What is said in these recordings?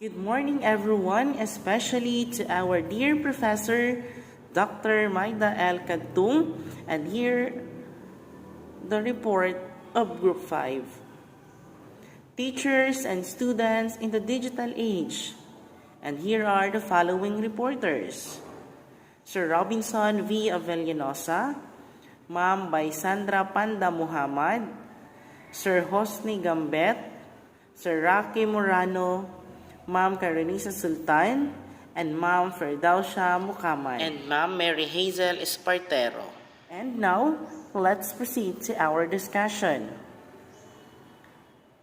Good morning, everyone, especially to our dear Professor Dr. Maida L. Kadtung, and here the report of Group 5. Teachers and students in the digital age. And here are the following reporters. Sir Robinson V. Avellanosa, Ma'am by Sandra Panda Muhammad, Sir Hosni Gambet, Sir Rocky Morano, Ma'am Karenisa Sultan, and Ma'am Ferdausha Mukamay. And Ma'am Mary Hazel Espartero. And now, let's proceed to our discussion.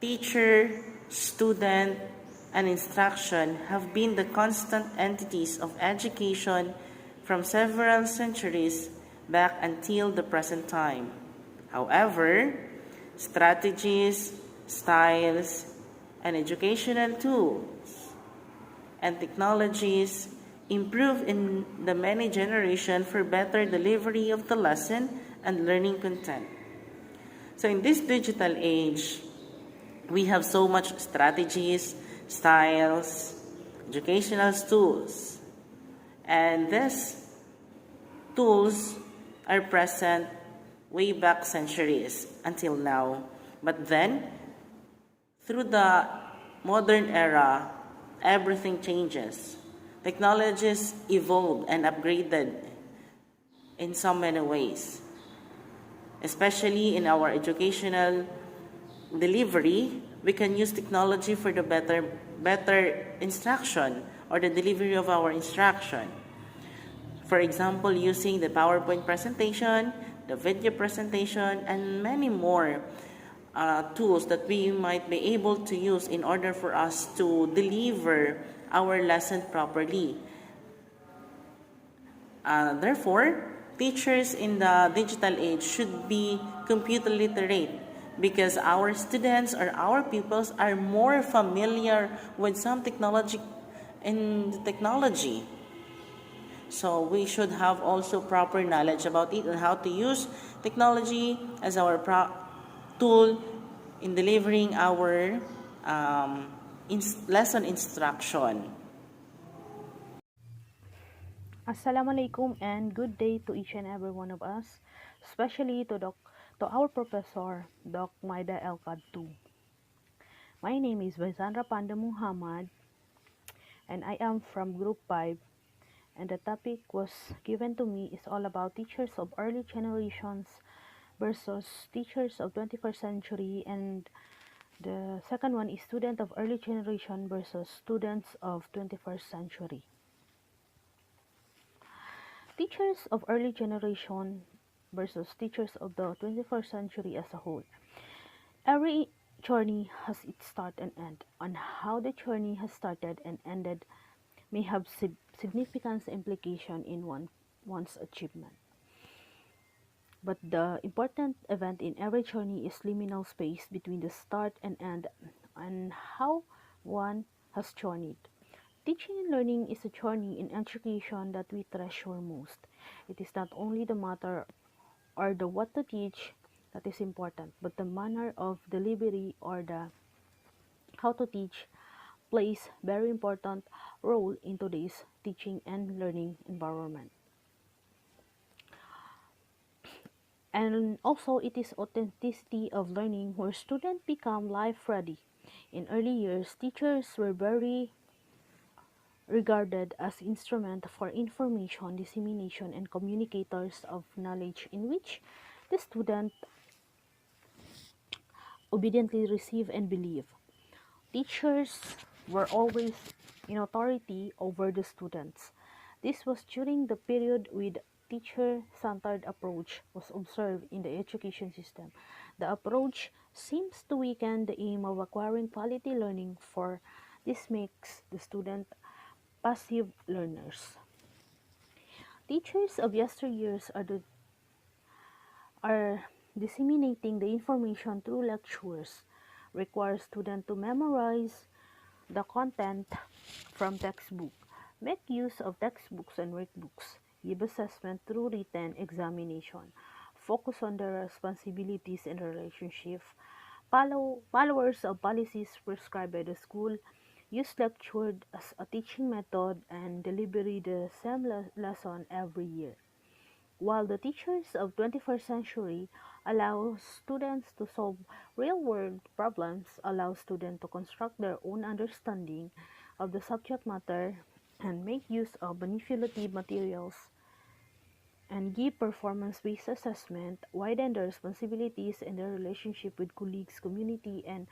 Teacher, student, and instruction have been the constant entities of education from several centuries back until the present time. However, strategies, styles, and educational tools and technologies improve in the many generations for better delivery of the lesson and learning content. So in this digital age, we have so much strategies, styles, educational tools, and these tools are present way back centuries until now. But then, through the modern era, everything changes. Technologies evolved and upgraded in so many ways, especially in our educational delivery. We can use technology for the better instruction or the delivery of our instruction. For example, using the PowerPoint presentation, the video presentation, and many more tools that we might be able to use in order for us to deliver our lesson properly. Therefore, teachers in the digital age should be computer literate because our students or our pupils are more familiar with some technology So we should have also proper knowledge about it and how to use technology as our tool in delivering our lesson instruction. Assalamualaikum and good day to each and every one of us, especially to our professor, Doc Maida El Kadtu. My name is Sandra Panda Muhammad and I am from Group 5, and the topic was given to me is all about teachers of early generations versus teachers of 21st century, and the second one is student of early generation versus students of 21st century. Teachers of early generation versus teachers of the 21st century as a whole. Every journey has its start and end, and how the journey has started and ended may have significant implication in one's achievement. But the important event in every journey is liminal space between the start and end, and how one has journeyed. Teaching and learning is a journey in education that we treasure most. It is not only the matter or the what to teach that is important, but the manner of delivery or the how to teach plays very important role in today's teaching and learning environment. And also it is authenticity of learning where students become life ready. In early years, teachers were very regarded as instrument for information dissemination and communicators of knowledge in which the student obediently receive and believe. Teachers were always in authority over the students. This was during the period with teacher-centered approach was observed in the education system. The approach seems to weaken the aim of acquiring quality learning, for this makes the student passive learners. Teachers of yesteryears are disseminating the information through lectures, require students to memorize the content from textbook, make use of textbooks and workbooks, give assessment through written examination, focus on their responsibilities and relationship, followers of policies prescribed by the school, use lecture as a teaching method and deliver the same lesson every year. While the teachers of 21st century allow students to solve real-world problems, allow students to construct their own understanding of the subject matter, and make use of manipulative materials and give performance-based assessment, widen their responsibilities and their relationship with colleagues, community, and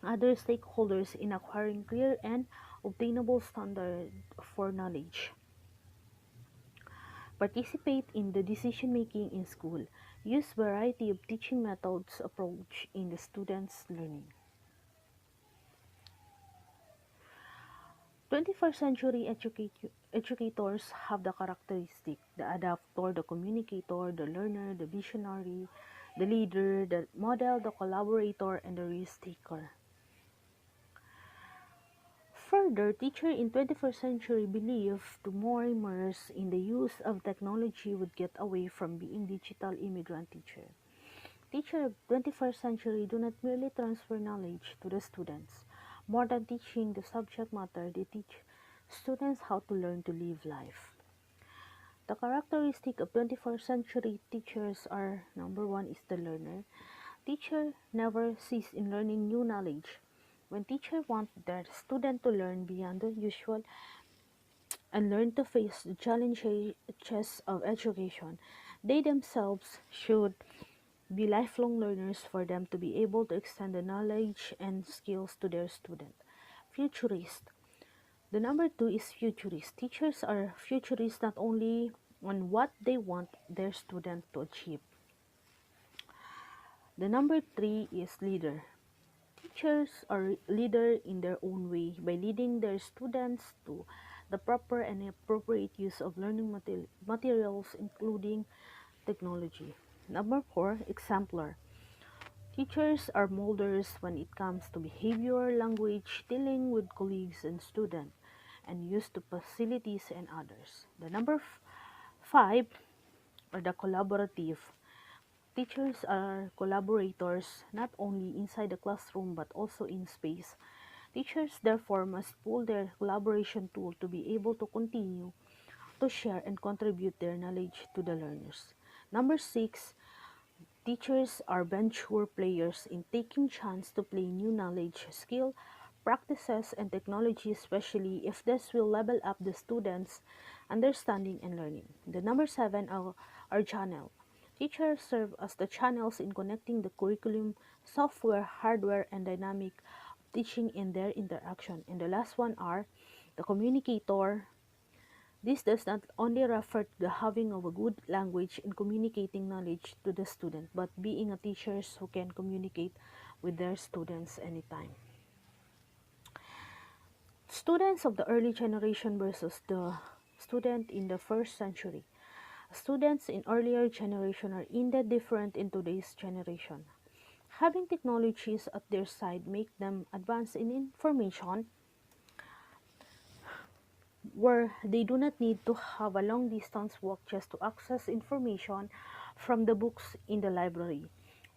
other stakeholders in acquiring clear and obtainable standard for knowledge. Participate in the decision making in school. Use variety of teaching methods approach in the students' learning. 21st century educators have the characteristic the adapter, the communicator, the learner, the visionary, the leader, the model, the collaborator, and the risk taker. Further, teachers in 21st century believe to more immerse in the use of technology would get away from being digital immigrant teacher. Teachers of 21st century do not merely transfer knowledge to the students. More than teaching the subject matter, they teach students how to learn to live life. The characteristic of 21st century teachers are number one is the learner. Teacher never cease in learning new knowledge. When teachers want their student to learn beyond the usual and learn to face the challenges of education, they themselves should be lifelong learners for them to be able to extend the knowledge and skills to their student. Futurist. The number two is futurist. Teachers are futurists not only on what they want their student to achieve. The number three is leader. Teachers are leader in their own way by leading their students to the proper and appropriate use of learning materials including technology. Number four, exemplar. Teachers are molders when it comes to behavior, language, dealing with colleagues and students, and used to facilities and others. The number five are the collaborative. Teachers are collaborators not only inside the classroom but also in space. Teachers therefore must pull their collaboration tool to be able to continue to share and contribute their knowledge to the learners. Number six, teachers are venture players in taking chance to play new knowledge, skill, practices, and technology, especially if this will level up the students' understanding and learning. The number seven are channel. Teachers serve as the channels in connecting the curriculum, software, hardware, and dynamic teaching in their interaction. And the last one are the communicator. This does not only refer to the having of a good language in communicating knowledge to the student, but being a teacher who can communicate with their students anytime. Students of the early generation versus the student in the first century. Students in earlier generation are indeed different in today's generation. Having technologies at their side make them advance in information where they do not need to have a long distance walk just to access information from the books in the library.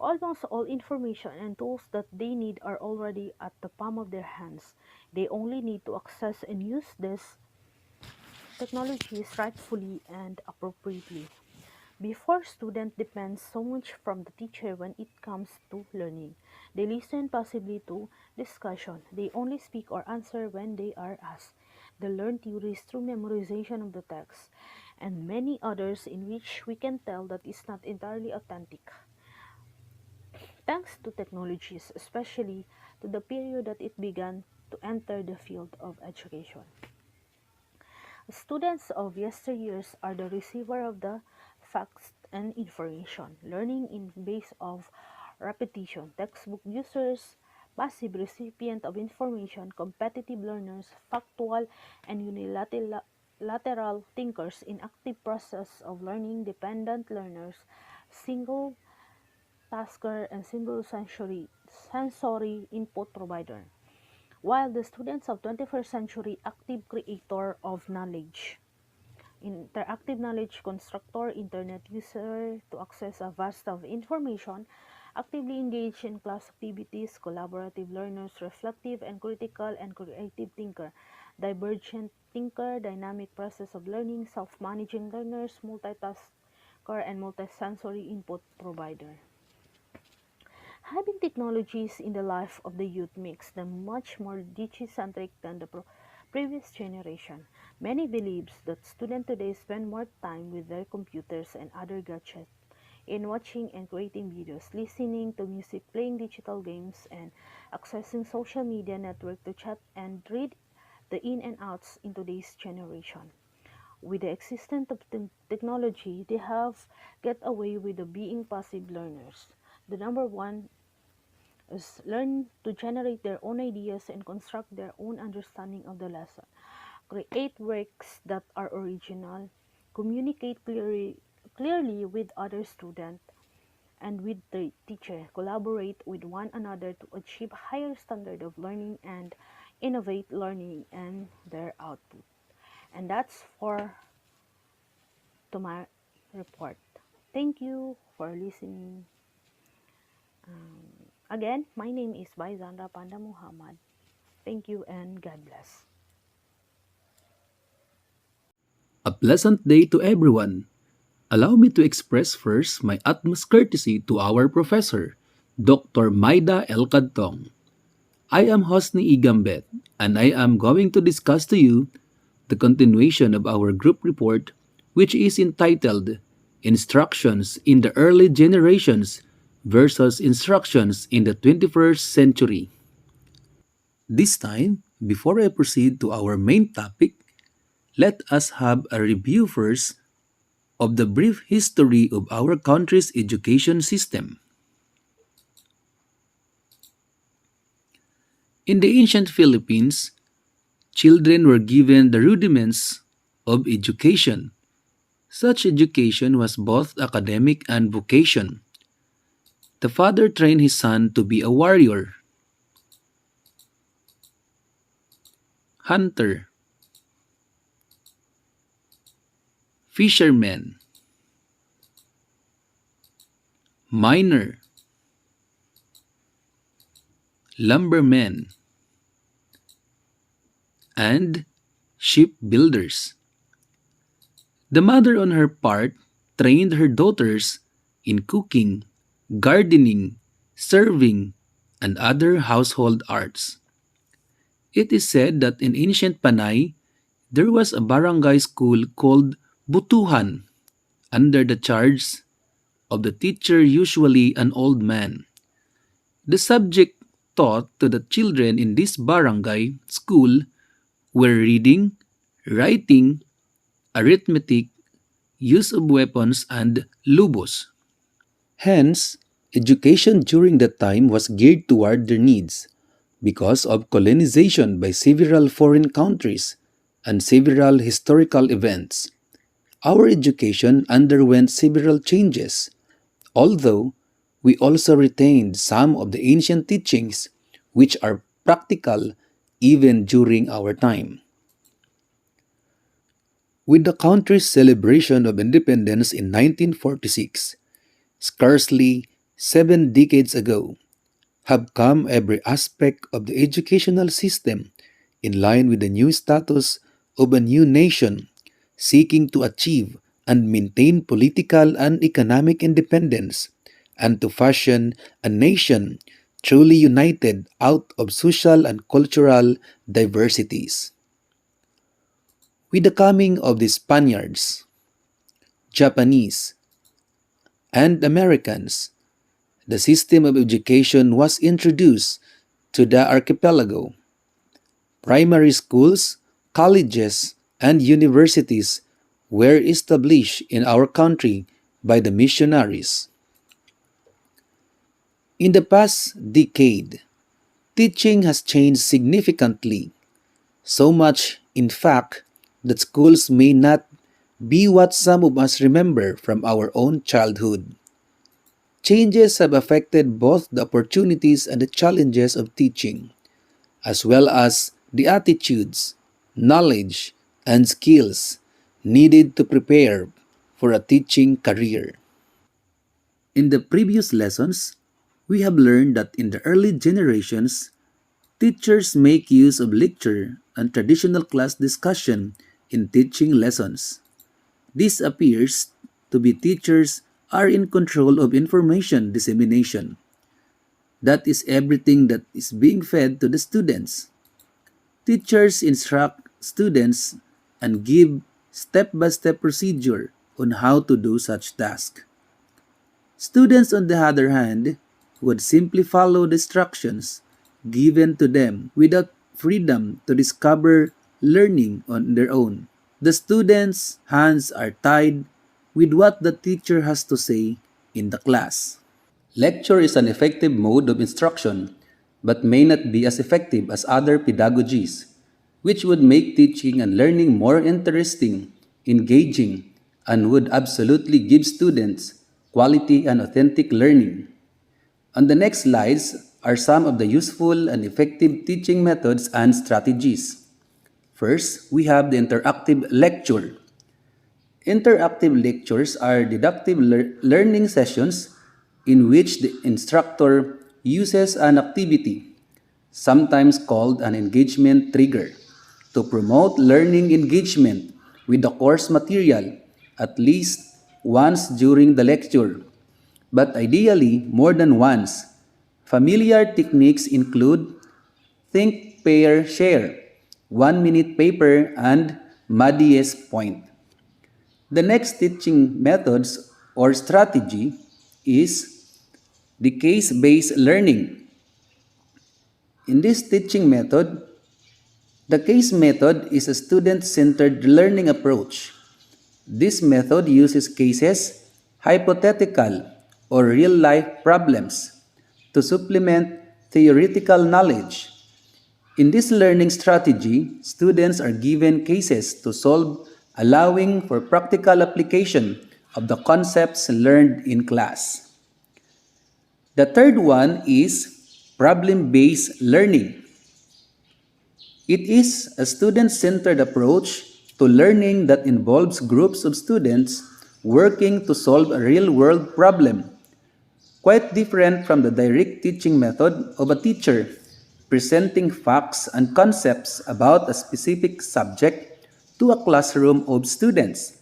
Almost all information and tools that they need are already at the palm of their hands. They only need to access and use these technologies rightfully and appropriately. Before student depends so much from the teacher when it comes to learning. They listen passively to discussion. They only speak or answer when they are asked. They learn theories through memorization of the text and many others in which we can tell that is not entirely authentic. Thanks to technologies, especially to the period that it began to enter the field of education. Students of yesteryears are the receiver of the facts and information, learning in base of repetition, textbook users, passive recipient of information, competitive learners, factual and unilateral thinkers in active process of learning, dependent learners, single tasker and single sensory input provider. While the students of 21st century active creator of knowledge, interactive knowledge constructor, internet user to access a vast of information, actively engage in class activities, collaborative learners, reflective and critical and creative thinker, divergent thinker, dynamic process of learning, self-managing learners, multitasker, and multisensory input provider. Having technologies in the life of the youth makes them much more digicentric than the previous generation. Many believes that students today spend more time with their computers and other gadgets in watching and creating videos, listening to music, playing digital games, and accessing social media network to chat and read the in and outs in today's generation. With the existence of technology, they have get away with the being passive learners. The number one is learn to generate their own ideas and construct their own understanding of the lesson. Create works that are original, communicate clearly with other students and with the teacher, collaborate with one another to achieve higher standard of learning and innovate learning and their output. And that's for to my report. Thank you for listening. Again, my name is Baizandra Panda Muhammad. Thank you and God bless. A pleasant day to everyone. Allow me to express first my utmost courtesy to our professor, Dr. Maida El Kadtong. I am Hosni Igambet, and I am going to discuss to you the continuation of our group report, which is entitled Instructions in the Early Generations versus Instructions in the 21st Century. This time, before I proceed to our main topic, let us have a review first of the brief history of our country's education system. In the ancient Philippines, children were given the rudiments of education. Such education was both academic and vocation. The father trained his son to be a warrior, hunter, fisherman, miner, lumberman, and shipbuilders. The mother, on her part, trained her daughters in cooking, gardening, serving, and other household arts. It is said that in ancient Panay, there was a barangay school called Butuhan under the charge of the teacher, usually an old man. The subject taught to the children in this barangay school were reading, writing, arithmetic, use of weapons, and lubos. Hence, education during that time was geared toward their needs because of colonization by several foreign countries and several historical events. Our education underwent several changes, although we also retained some of the ancient teachings which are practical even during our time. With the country's celebration of independence in 1946, scarcely 7 decades ago, have come every aspect of the educational system in line with the new status of a new nation seeking to achieve and maintain political and economic independence and to fashion a nation truly united out of social and cultural diversities. With the coming of the Spaniards, Japanese, and Americans, the system of education was introduced to the archipelago. Primary schools, colleges, and universities were established in our country by the missionaries. In the past decade, teaching has changed significantly, so much, in fact, that schools may not be what some of us remember from our own childhood. Changes have affected both the opportunities and the challenges of teaching, as well as the attitudes, knowledge, and skills needed to prepare for a teaching career. In the previous lessons, We have learned that in the early generations, teachers make use of lecture and traditional class discussion in teaching lessons. This appears to be teachers are in control of information dissemination. That is everything that is being fed to the students. Teachers instruct students and give step-by-step procedure on how to do such task. Students, on the other hand, would simply follow the instructions given to them without freedom to discover learning on their own. The students' hands are tied with what the teacher has to say in the class. Lecture is an effective mode of instruction, but may not be as effective as other pedagogies, which would make teaching and learning more interesting, engaging, and would absolutely give students quality and authentic learning. On the next slides are some of the useful and effective teaching methods and strategies. First, we have the interactive lecture. Interactive lectures are deductive learning sessions in which the instructor uses an activity, sometimes called an engagement trigger, to promote learning engagement with the course material at least once during the lecture, but ideally more than once. Familiar techniques include think, pair, share, 1 minute paper, and Muddy's point. The next teaching methods or strategy is the case-based learning. In this teaching method, the case method is a student-centered learning approach. This method uses cases, hypothetical, or real-life problems to supplement theoretical knowledge. In this learning strategy, students are given cases to solve, allowing for practical application of the concepts learned in class. The third one is problem-based learning. It is a student-centered approach to learning that involves groups of students working to solve a real-world problem, quite different from the direct teaching method of a teacher presenting facts and concepts about a specific subject to a classroom of students.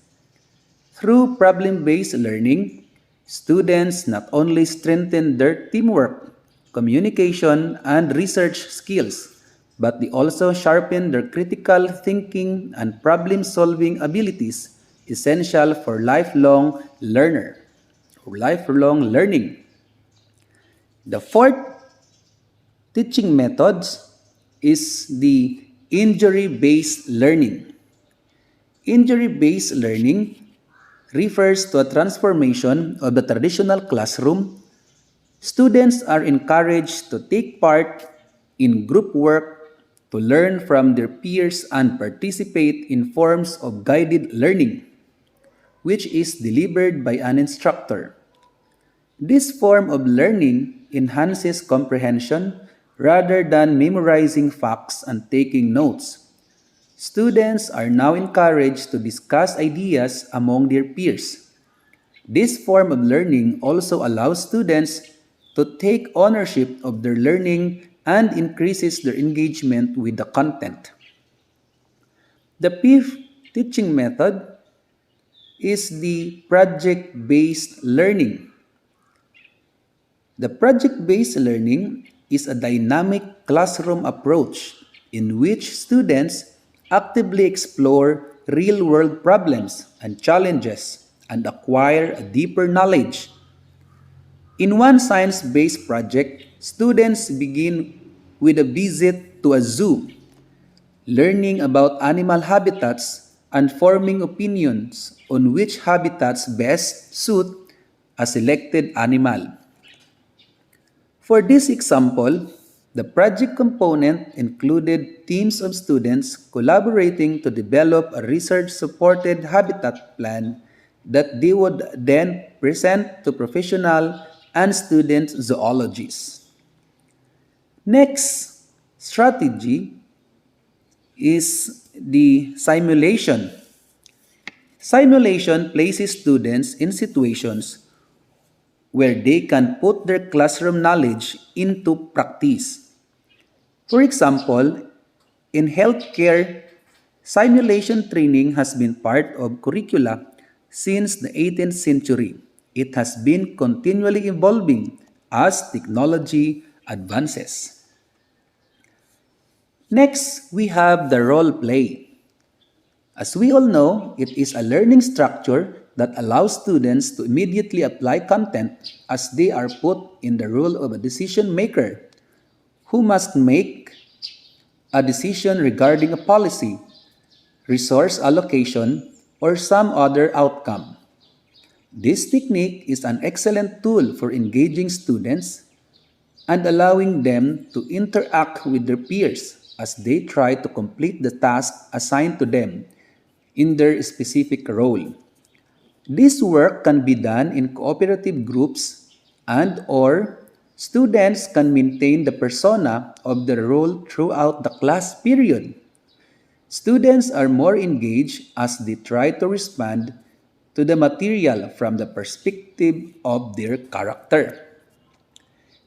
Through problem-based learning, students not only strengthen their teamwork, communication, and research skills, but they also sharpen their critical thinking and problem-solving abilities essential for lifelong learning. The fourth teaching methods is the injury-based learning. Injury-based learning refers to a transformation of the traditional classroom. Students are encouraged to take part in group work, to learn from their peers, and participate in forms of guided learning, which is delivered by an instructor. This form of learning enhances comprehension rather than memorizing facts and taking notes. Students are now encouraged to discuss ideas among their peers. This form of learning also allows students to take ownership of their learning and increases their engagement with the content. The fifth teaching method is the project-based learning. The project-based learning is a dynamic classroom approach in which students actively explore real-world problems and challenges and acquire a deeper knowledge. In one science-based project, students begin with a visit to a zoo, learning about animal habitats and forming opinions on which habitats best suit a selected animal. For this example, the project component included teams of students collaborating to develop a research-supported habitat plan that they would then present to professional and student zoologists. Next strategy is the simulation. Simulation places students in situations where they can put their classroom knowledge into practice. For example, in healthcare, simulation training has been part of curricula since the 18th century. It has been continually evolving as technology advances. Next, we have the role play. As we all know, it is a learning structure that allows students to immediately apply content as they are put in the role of a decision maker who must make a decision regarding a policy, resource allocation, or some other outcome. This technique is an excellent tool for engaging students and allowing them to interact with their peers as they try to complete the task assigned to them in their specific role. This work can be done in cooperative groups and or students can maintain the persona of the role throughout the class period. Students are more engaged as they try to respond to the material from the perspective of their character.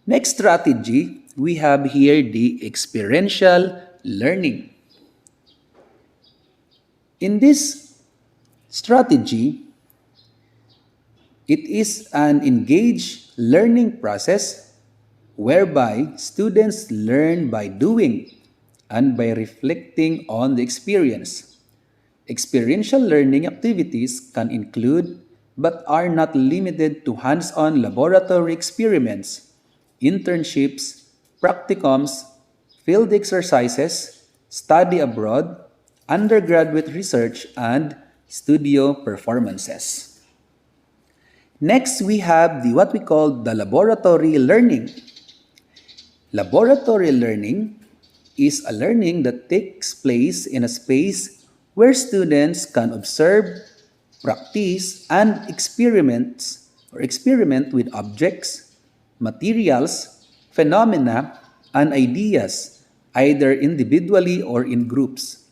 Next strategy, we have here the experiential learning. In this strategy, it is an engaged learning process whereby students learn by doing and by reflecting on the experience. Experiential learning activities can include but are not limited to hands-on laboratory experiments, internships, practicums, field exercises, study abroad, undergraduate research, and studio performances. Next, we have what we call the laboratory learning. Laboratory learning is a learning that takes place in a space where students can observe, practice, and experiment with objects, materials, phenomena, and ideas, either individually or in groups.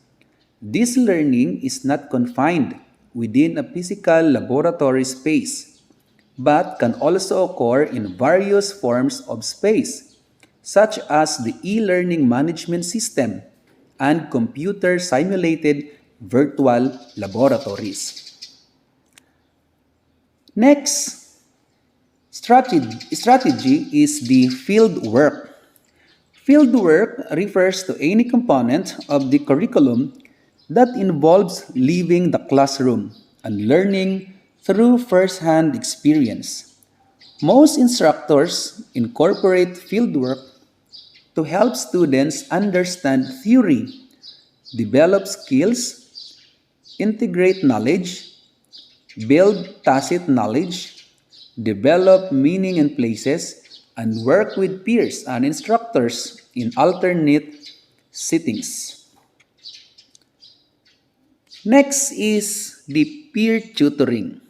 This learning is not confined within a physical laboratory space, but can also occur in various forms of space, such as the e-learning management system and computer simulated virtual laboratories. Next strategy is the field work. Field work refers to any component of the curriculum that involves leaving the classroom and learning through first-hand experience. Most instructors incorporate fieldwork to help students understand theory, develop skills, integrate knowledge, build tacit knowledge, develop meaning in places, and work with peers and instructors in alternate settings. Next is the peer tutoring.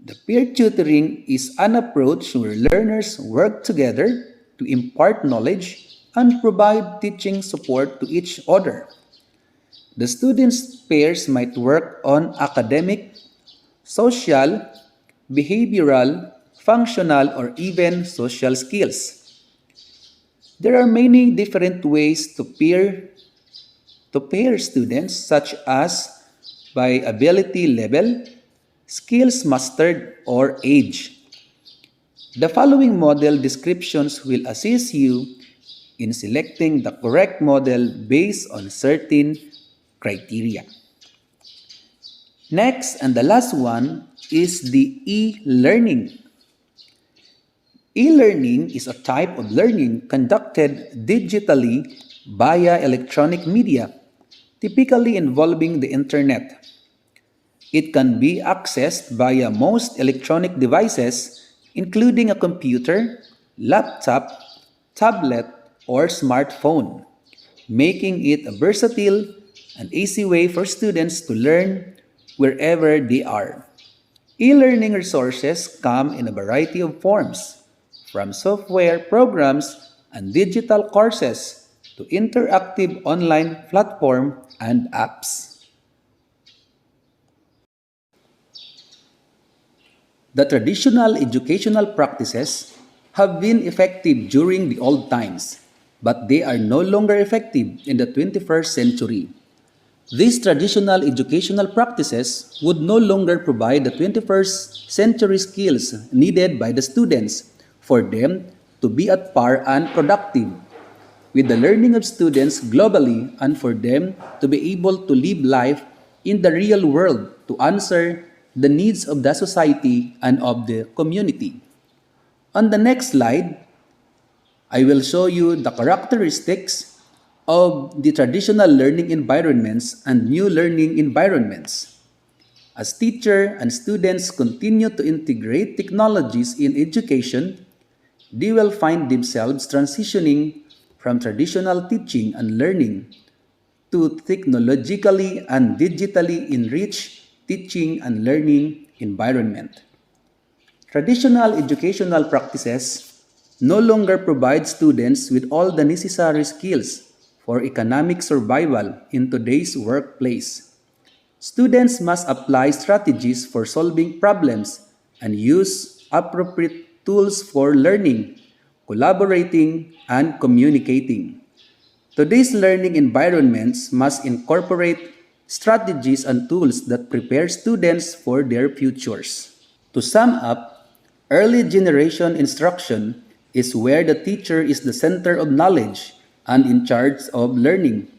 The peer tutoring is an approach where learners work together to impart knowledge and provide teaching support to each other. The students' pairs might work on academic, social, behavioral, functional, or even social skills. There are many different ways to pair students, such as by ability level, skills mastered, or age. The following model descriptions will assist you in selecting the correct model based on certain criteria. Next, and the last one is the e-learning. E-learning is a type of learning conducted digitally via electronic media, typically involving the internet. It can be accessed via most electronic devices, including a computer, laptop, tablet, or smartphone, making it a versatile and easy way for students to learn wherever they are. E-learning resources come in a variety of forms, from software programs and digital courses to interactive online platform and apps. The traditional educational practices have been effective during the old times, but they are no longer effective in the 21st century. These traditional educational practices would no longer provide the 21st century skills needed by the students for them to be at par and productive with the learning of students globally and for them to be able to live life in the real world to answer the needs of the society and of the community. On the next slide, I will show you the characteristics of the traditional learning environments and new learning environments. As teachers and students continue to integrate technologies in education, they will find themselves transitioning from traditional teaching and learning to technologically and digitally enriched teaching and learning environment. Traditional educational practices no longer provide students with all the necessary skills for economic survival in today's workplace. Students must apply strategies for solving problems and use appropriate tools for learning, collaborating, and communicating. Today's learning environments must incorporate strategies and tools that prepare students for their futures. To sum up, early generation instruction is where the teacher is the center of knowledge and in charge of learning.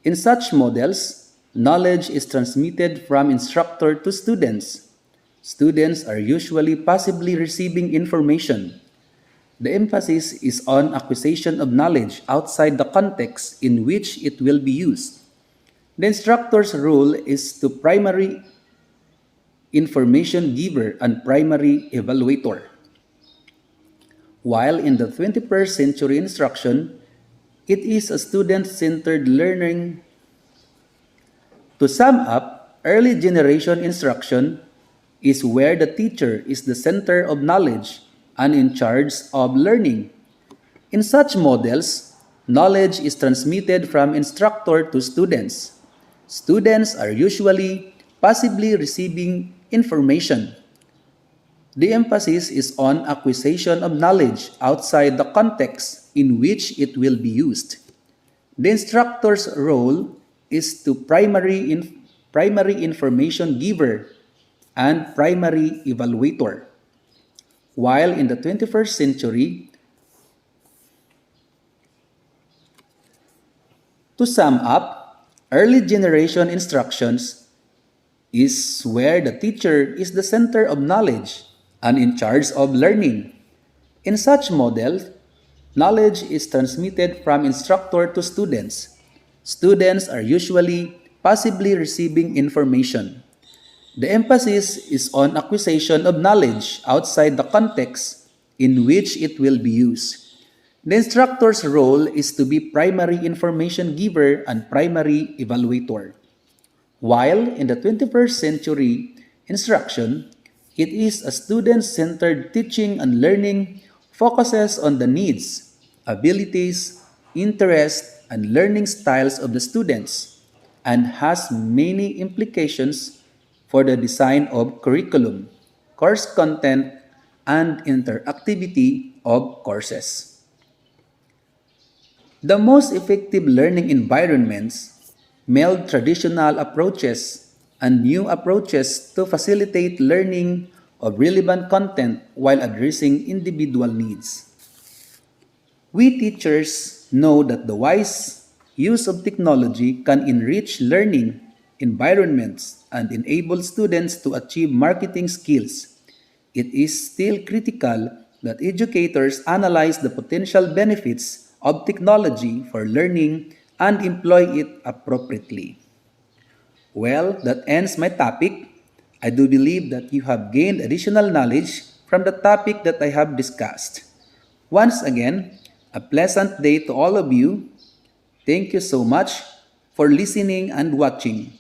In such models, knowledge is transmitted from instructor to students. Students are usually passively receiving information. The emphasis is on acquisition of knowledge outside the context in which it will be used. The instructor's role is to primary information giver and primary evaluator. While in the 21st century instruction, it is a student-centered learning. To sum up, early generation instruction is where the teacher is the center of knowledge and in charge of learning. In such models, knowledge is transmitted from instructor to students. Students are usually passively receiving information. The emphasis is on acquisition of knowledge outside the context in which it will be used. The instructor's role is to primary information giver and primary evaluator. While in the 21st century, to sum up, early generation instructions is where the teacher is the center of knowledge and in charge of learning. In such models, knowledge is transmitted from instructor to students. Students are usually passively receiving information. The emphasis is on acquisition of knowledge outside the context in which it will be used. The instructor's role is to be primary information giver and primary evaluator. While in the 21st century instruction, it is a student-centered teaching and learning focuses on the needs, abilities, interests, and learning styles of the students and has many implications for the design of curriculum, course content, and interactivity of courses. The most effective learning environments meld traditional approaches and new approaches to facilitate learning of relevant content while addressing individual needs. We teachers know that the wise use of technology can enrich learning environments and enable students to achieve marketing skills. It is still critical that educators analyze the potential benefits of technology for learning and employ it appropriately. Well, that ends my topic. I do believe that you have gained additional knowledge from the topic that I have discussed. Once again, a pleasant day to all of you. Thank you so much for listening and watching.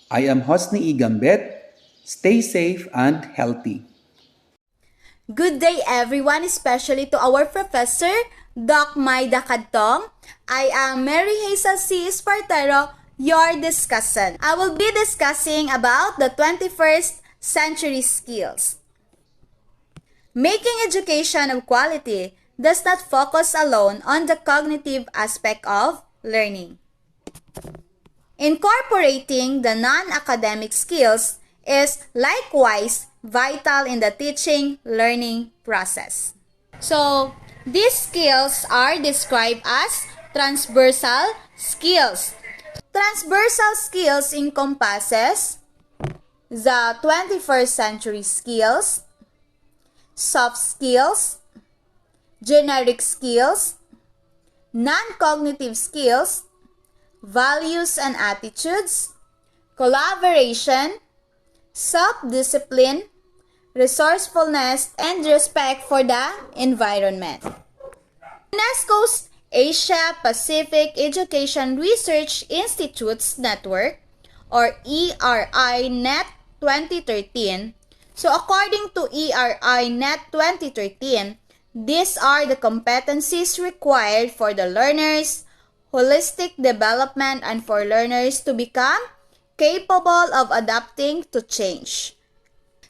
I am Hosni Igambet. Stay safe and healthy. Good day everyone, especially to our professor, Doc Maida Kadtong. I am Mary Hazel C. Espartero, your discussant. I will be discussing about the 21st century skills. Making education of quality does not focus alone on the cognitive aspect of learning. Incorporating the non-academic skills is likewise vital in the teaching-learning process. So, these skills are described as transversal skills. Transversal skills encompasses the 21st century skills, soft skills, generic skills, non-cognitive skills, values and attitudes, collaboration, self-discipline, resourcefulness, and respect for the environment. UNESCO's Asia Pacific Education Research Institutes Network, or ERI Net 2013. So according to ERI Net 2013, these are the competencies required for the learners, holistic development, and for learners to become capable of adapting to change.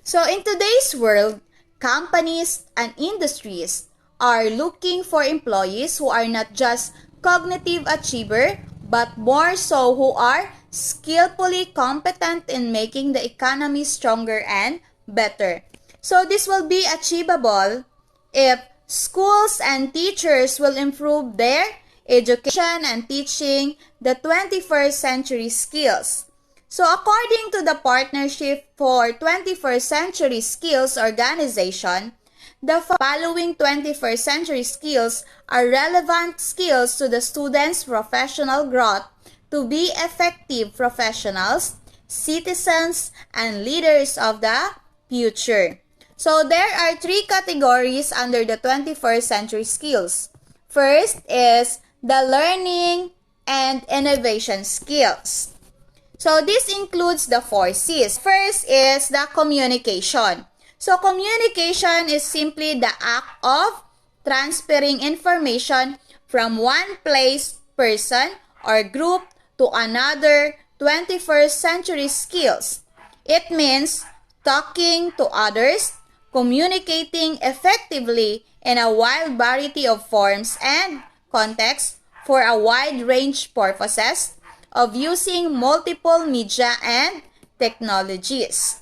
So in today's world, companies and industries are looking for employees who are not just cognitive achiever, but more so who are skillfully competent in making the economy stronger and better. So this will be achievable if schools and teachers will improve their education and teaching the 21st century skills. So according to the Partnership for 21st Century Skills organization, the following 21st century skills are relevant skills to the students' professional growth to be effective professionals, citizens, and leaders of the future. So there are three categories under the 21st century skills. First is the learning and innovation skills. So this includes the 4 C's. First is the communication. So communication is simply the act of transferring information from one place, person, or group to another. 21st century skills. It means talking to others, communicating effectively in a wide variety of forms and contexts for a wide range purposes, of using multiple media and technologies.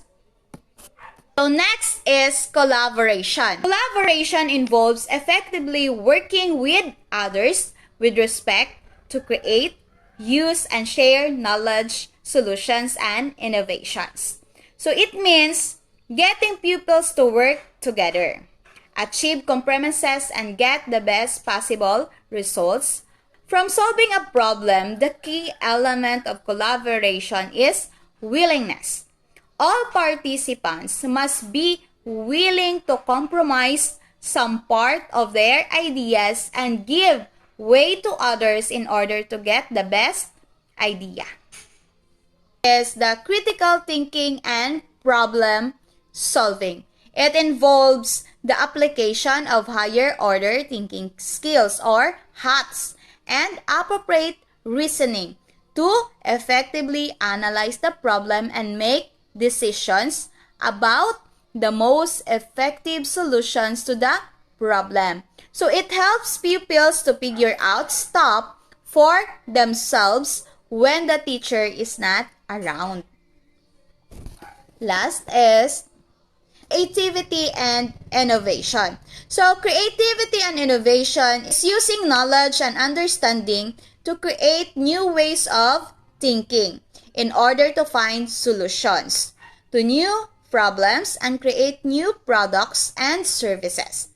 So next is collaboration. Collaboration involves effectively working with others with respect to create, use, and share knowledge, solutions, and innovations. So it means getting pupils to work together, achieve compromises, and get the best possible results. From solving a problem, the key element of collaboration is willingness. All participants must be willing to compromise some part of their ideas and give way to others in order to get the best idea. Is the critical thinking and problem solving. It involves the application of higher order thinking skills, or HATS, and appropriate reasoning to effectively analyze the problem and make decisions about the most effective solutions to the problem. So it helps pupils to figure out stuff for themselves when the teacher is not around. Last is creativity and innovation. So creativity and innovation is using knowledge and understanding to create new ways of thinking in order to find solutions to new problems and create new products and services.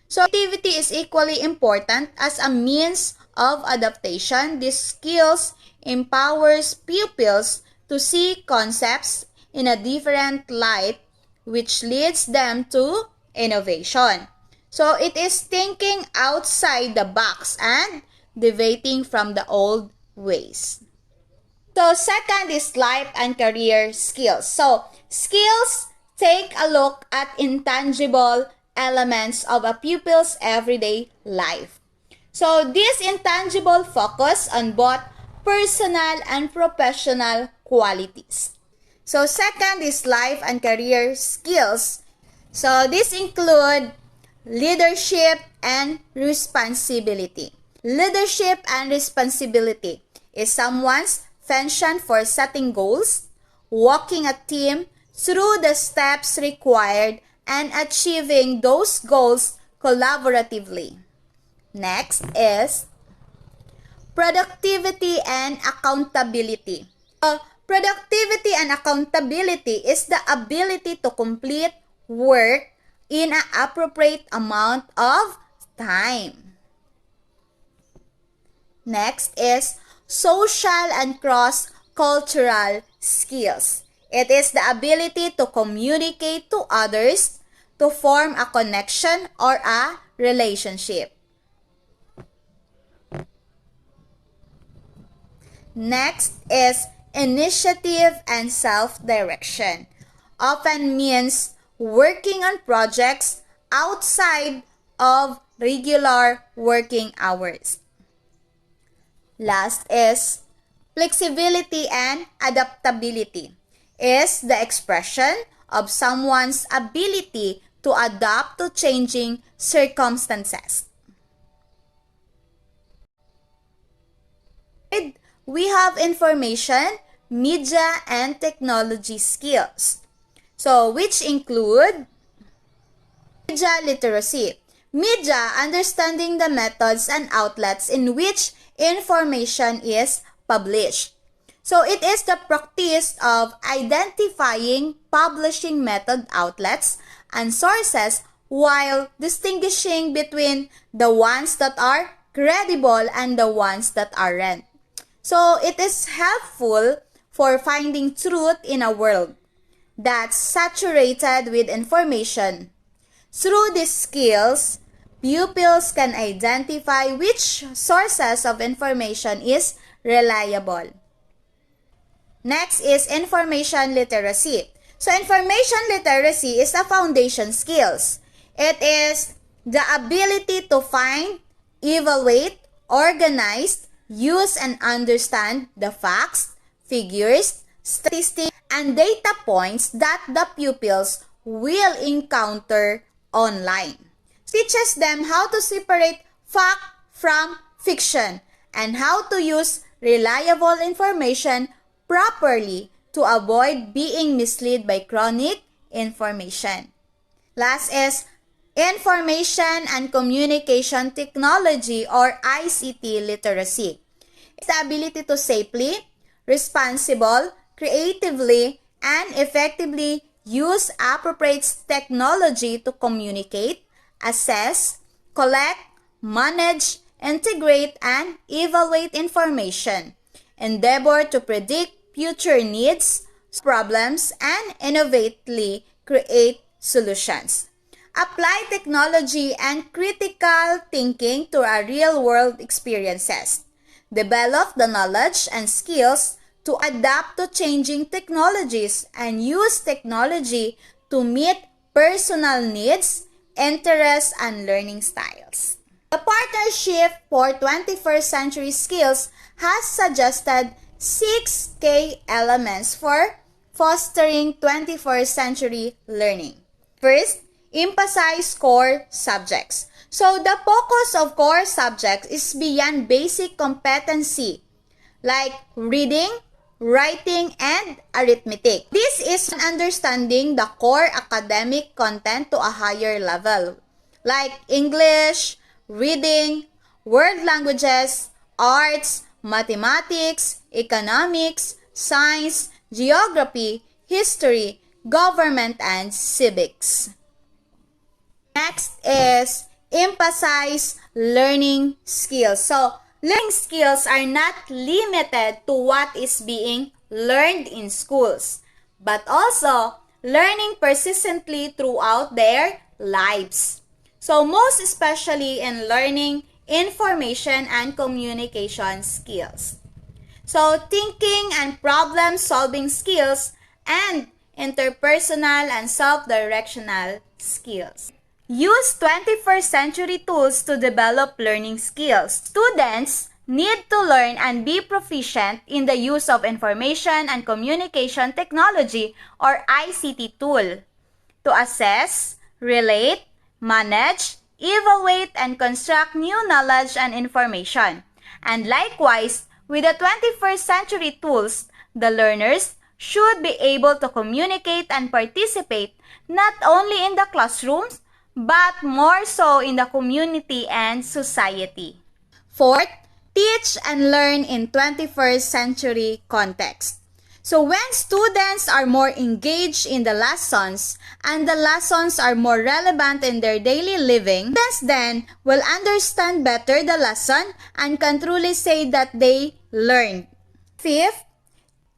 So creativity is equally important as a means of adaptation. These skills empowers pupils to see concepts in a different light, which leads them to innovation. So it is thinking outside the box and deviating from the old ways. So second is life and career skills. So skills take a look at intangible elements of a pupil's everyday life. So this intangible focus on both personal and professional qualities. So second is life and career skills. So these include leadership and responsibility. Leadership and responsibility is someone's penchant for setting goals, walking a team through the steps required, and achieving those goals collaboratively. Next is productivity and accountability. Productivity and accountability is the ability to complete work in an appropriate amount of time. Next is social and cross-cultural skills. It is the ability to communicate to others, to form a connection or a relationship. Next is initiative and self-direction. Often means working on projects outside of regular working hours. Last is flexibility and adaptability. Is the expression of someone's ability to adapt to changing circumstances. We have information, media, and technology skills. So, which include media literacy. Media, understanding the methods and outlets in which information is published. So, it is the practice of identifying publishing method outlets and sources while distinguishing between the ones that are credible and the ones that aren't. So, it is helpful for finding truth in a world that's saturated with information. Through these skills, pupils can identify which sources of information is reliable. Next is information literacy. So, information literacy is a foundation skills. It is the ability to find, evaluate, organize, use and understand the facts, figures, statistics, and data points that the pupils will encounter online. Teaches them how to separate fact from fiction and how to use reliable information properly to avoid being misled by chronic information. Last is Information and Communication Technology or ICT literacy. It's the ability to safely, responsible, creatively, and effectively use appropriate technology to communicate, assess, collect, manage, integrate, and evaluate information. Endeavor to predict future needs, problems, and innovatively create solutions. Apply technology and critical thinking to our real-world experiences. Develop the knowledge and skills to adapt to changing technologies and use technology to meet personal needs, interests, and learning styles. The Partnership for 21st Century Skills has suggested 6 key elements for fostering 21st century learning. First, emphasize core subjects. So, the focus of core subjects is beyond basic competency like reading, writing, and arithmetic. This is understanding the core academic content to a higher level like English, reading, world languages, arts, mathematics, economics, science, geography, history, government, and civics. Next is emphasize learning skills. So, learning skills are not limited to what is being learned in schools, but also learning persistently throughout their lives. So, most especially in learning information and communication skills. So, thinking and problem-solving skills and interpersonal and self-directional skills. Use 21st century tools to develop learning skills. Students need to learn and be proficient in the use of information and communication technology or ICT tool to assess, relate, manage, evaluate, and construct new knowledge and information. And likewise, with the 21st century tools, the learners should be able to communicate and participate not only in the classrooms, but more so in the community and society. Fourth, teach and learn in 21st century context. So when students are more engaged in the lessons and the lessons are more relevant in their daily living, students then will understand better the lesson and can truly say that they learned. Fifth,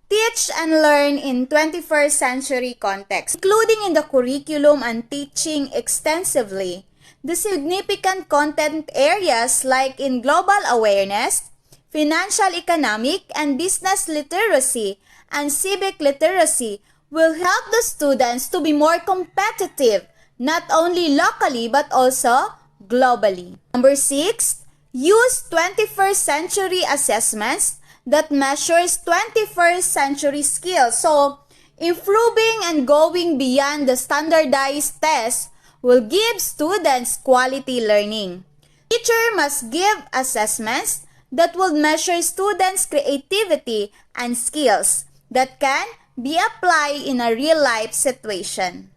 teach and learn in 21st century context, including in the curriculum and teaching extensively the significant content areas like in global awareness, financial, economic, and business literacy, and civic literacy will help the students to be more competitive, not only locally but also globally. Number 6, use 21st century assessments that measures 21st century skills. So, improving and going beyond the standardized tests will give students quality learning. Teacher must give assessments that will measure students' creativity and skills that can be applied in a real-life situation.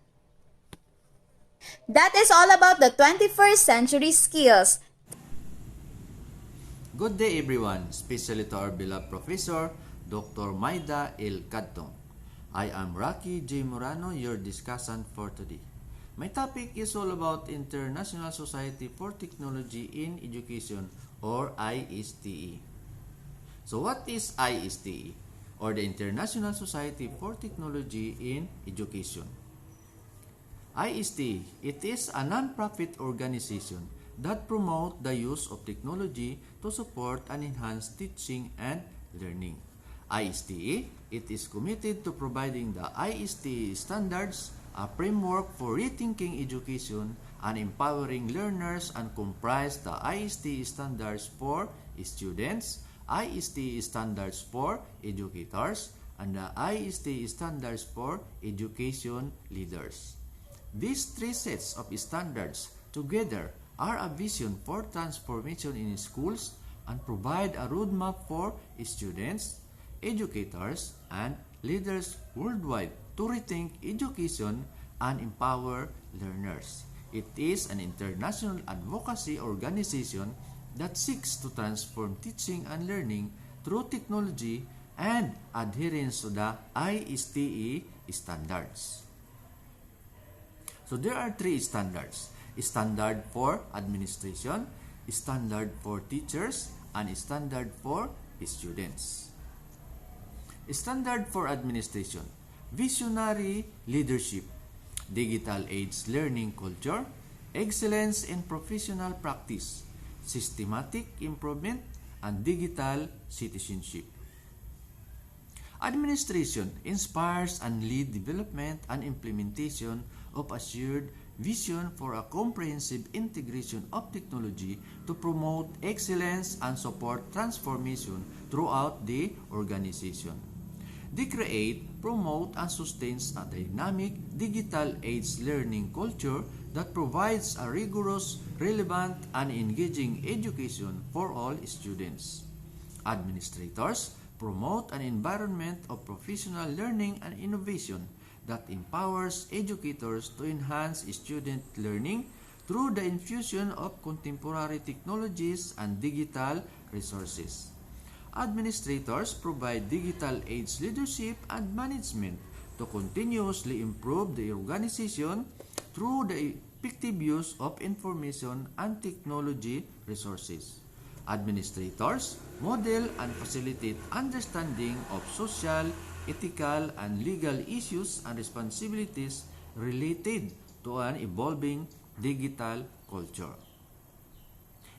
That is all about the 21st century skills. Good day everyone, especially to our beloved Professor, Dr. Maida L. Cadtong. I am Rocky J. Morano, your discussant for today. My topic is all about International Society for Technology in Education, or ISTE. So what is ISTE, or the International Society for Technology in Education? ISTE, it is a non-profit organization that promotes the use of technology to support and enhance teaching and learning. ISTE, it is committed to providing the ISTE standards, a framework for rethinking education and empowering learners, and comprise the ISTE standards for students, ISTE standards for educators, and the ISTE standards for education leaders. These three sets of standards together are a vision for transformation in schools and provide a roadmap for students, educators, and leaders worldwide to rethink education and empower learners. It is an international advocacy organization that seeks to transform teaching and learning through technology and adherence to the ISTE standards. So there are three standards: standard for administration, standard for teachers, and standard for students. Standard for administration: visionary leadership, digital age learning culture, excellence in professional practice, systematic improvement, and digital citizenship. Administration inspires and leads development and implementation of a shared vision for a comprehensive integration of technology to promote excellence and support transformation throughout the organization. They create, promote, and sustain a dynamic digital age learning culture that provides a rigorous, relevant, and engaging education for all students. Administrators promote an environment of professional learning and innovation that empowers educators to enhance student learning through the infusion of contemporary technologies and digital resources. Administrators provide digital age leadership and management to continuously improve the organization through the effective use of information and technology resources. Administrators model and facilitate understanding of social, ethical, and legal issues and responsibilities related to an evolving digital culture.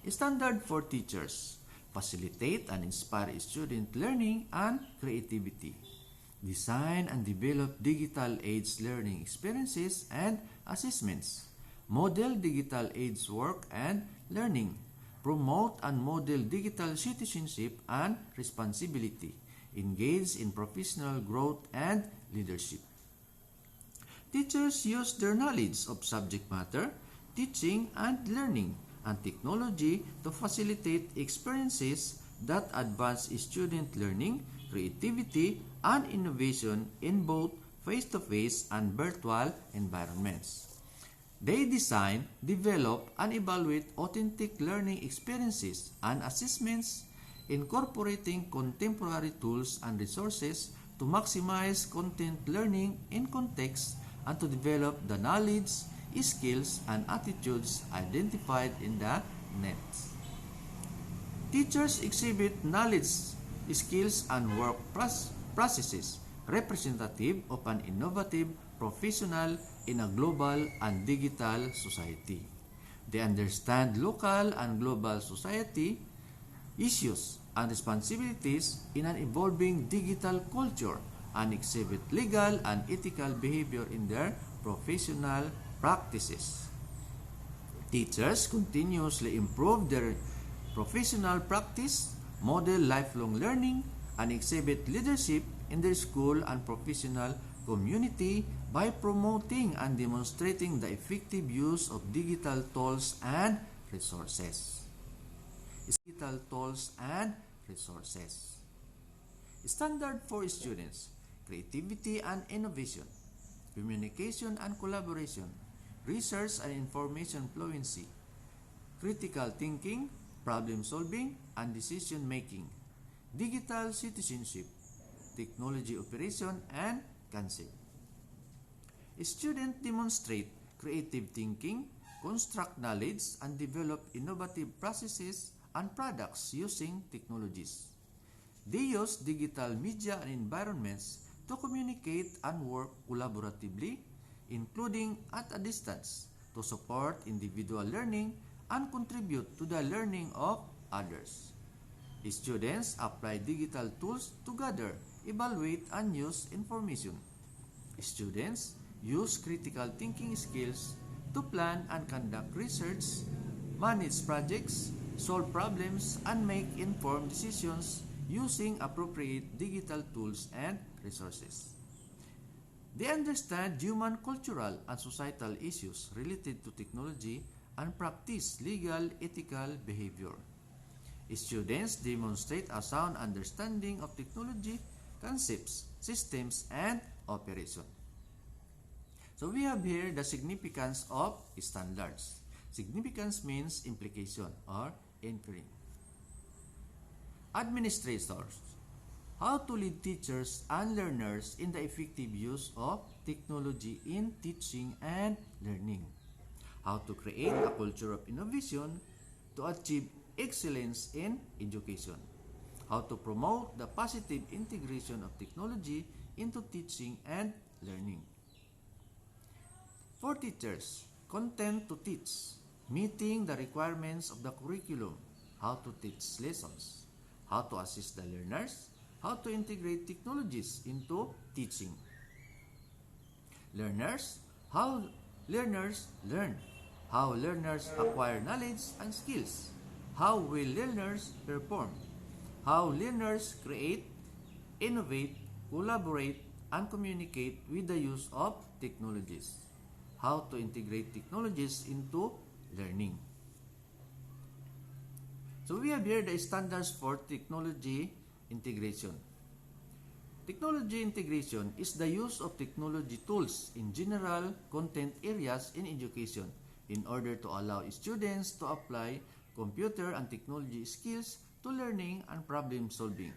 Standard for teachers: facilitate and inspire student learning and creativity. Design and develop digital age learning experiences and assessments. Model digital age work and learning. Promote and model digital citizenship and responsibility. Engage in professional growth and leadership. Teachers use their knowledge of subject matter, teaching and learning, and technology to facilitate experiences that advance student learning, creativity, and innovation in both face-to-face and virtual environments. They design, develop, and evaluate authentic learning experiences and assessments, incorporating contemporary tools and resources to maximize content learning in context and to develop the knowledge, skills, and attitudes identified in the net. Teachers exhibit knowledge, skills, and work processes representative of an innovative professional in a global and digital society. They understand local and global society issues and responsibilities in an evolving digital culture and exhibit legal and ethical behavior in their professional practices. Teachers continuously improve their professional practice, model lifelong learning, and exhibit leadership in their school and professional community by promoting and demonstrating the effective use of digital tools and resources. Digital tools and resources. Standard for students: creativity and innovation, communication and collaboration, research and information fluency, critical thinking, problem solving, and decision making, digital citizenship, technology operation, and concept. Students demonstrate creative thinking, construct knowledge, and develop innovative processes and products using technologies. They use digital media and environments to communicate and work collaboratively, including at a distance, to support individual learning and contribute to the learning of others. Students apply digital tools to gather, evaluate, and use information. Students use critical thinking skills to plan and conduct research, manage projects, solve problems, and make informed decisions using appropriate digital tools and resources. They understand human, cultural, and societal issues related to technology and practice legal, ethical behavior. Students demonstrate a sound understanding of technology, concepts, systems, and operation. So we have here the significance of standards. Significance means implication or inferring. Administrators. How to lead teachers and learners in the effective use of technology in teaching and learning. How to create a culture of innovation to achieve excellence in education. How to promote the positive integration of technology into teaching and learning. For teachers, content to teach, meeting the requirements of the curriculum, how to teach lessons, how to assist the learners, how to integrate technologies into teaching. Learners, how learners learn, how learners acquire knowledge and skills, how will learners perform, how learners create, innovate, collaborate, and communicate with the use of technologies, how to integrate technologies into learning. So we have here the standards for technology integration. Technology integration is the use of technology tools in general content areas in education in order to allow students to apply computer and technology skills to learning and problem solving.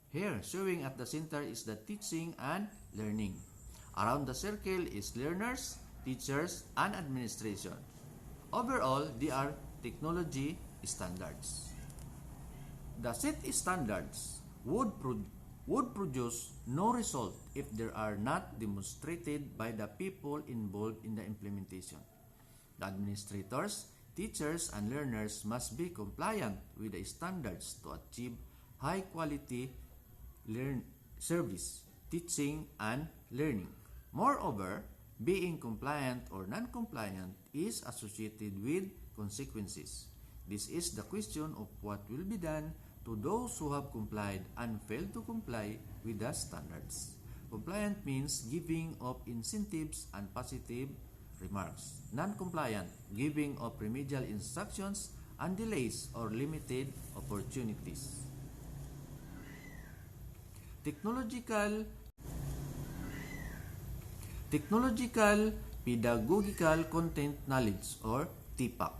Here, showing at the center is the teaching and learning. Around the circle is learners, teachers, and administration. Overall, they are technology standards. The set standards would produce no result if they are not demonstrated by the people involved in the implementation. The administrators, teachers, and learners must be compliant with the standards to achieve high-quality service, teaching, and learning. Moreover, being compliant or non-compliant is associated with consequences. This is the question of what will be done to those who have complied and failed to comply with the standards. Compliant means giving of incentives and positive remarks. Non-compliant, giving of remedial instructions and delays or limited opportunities. Technological Pedagogical Content Knowledge or TPAC.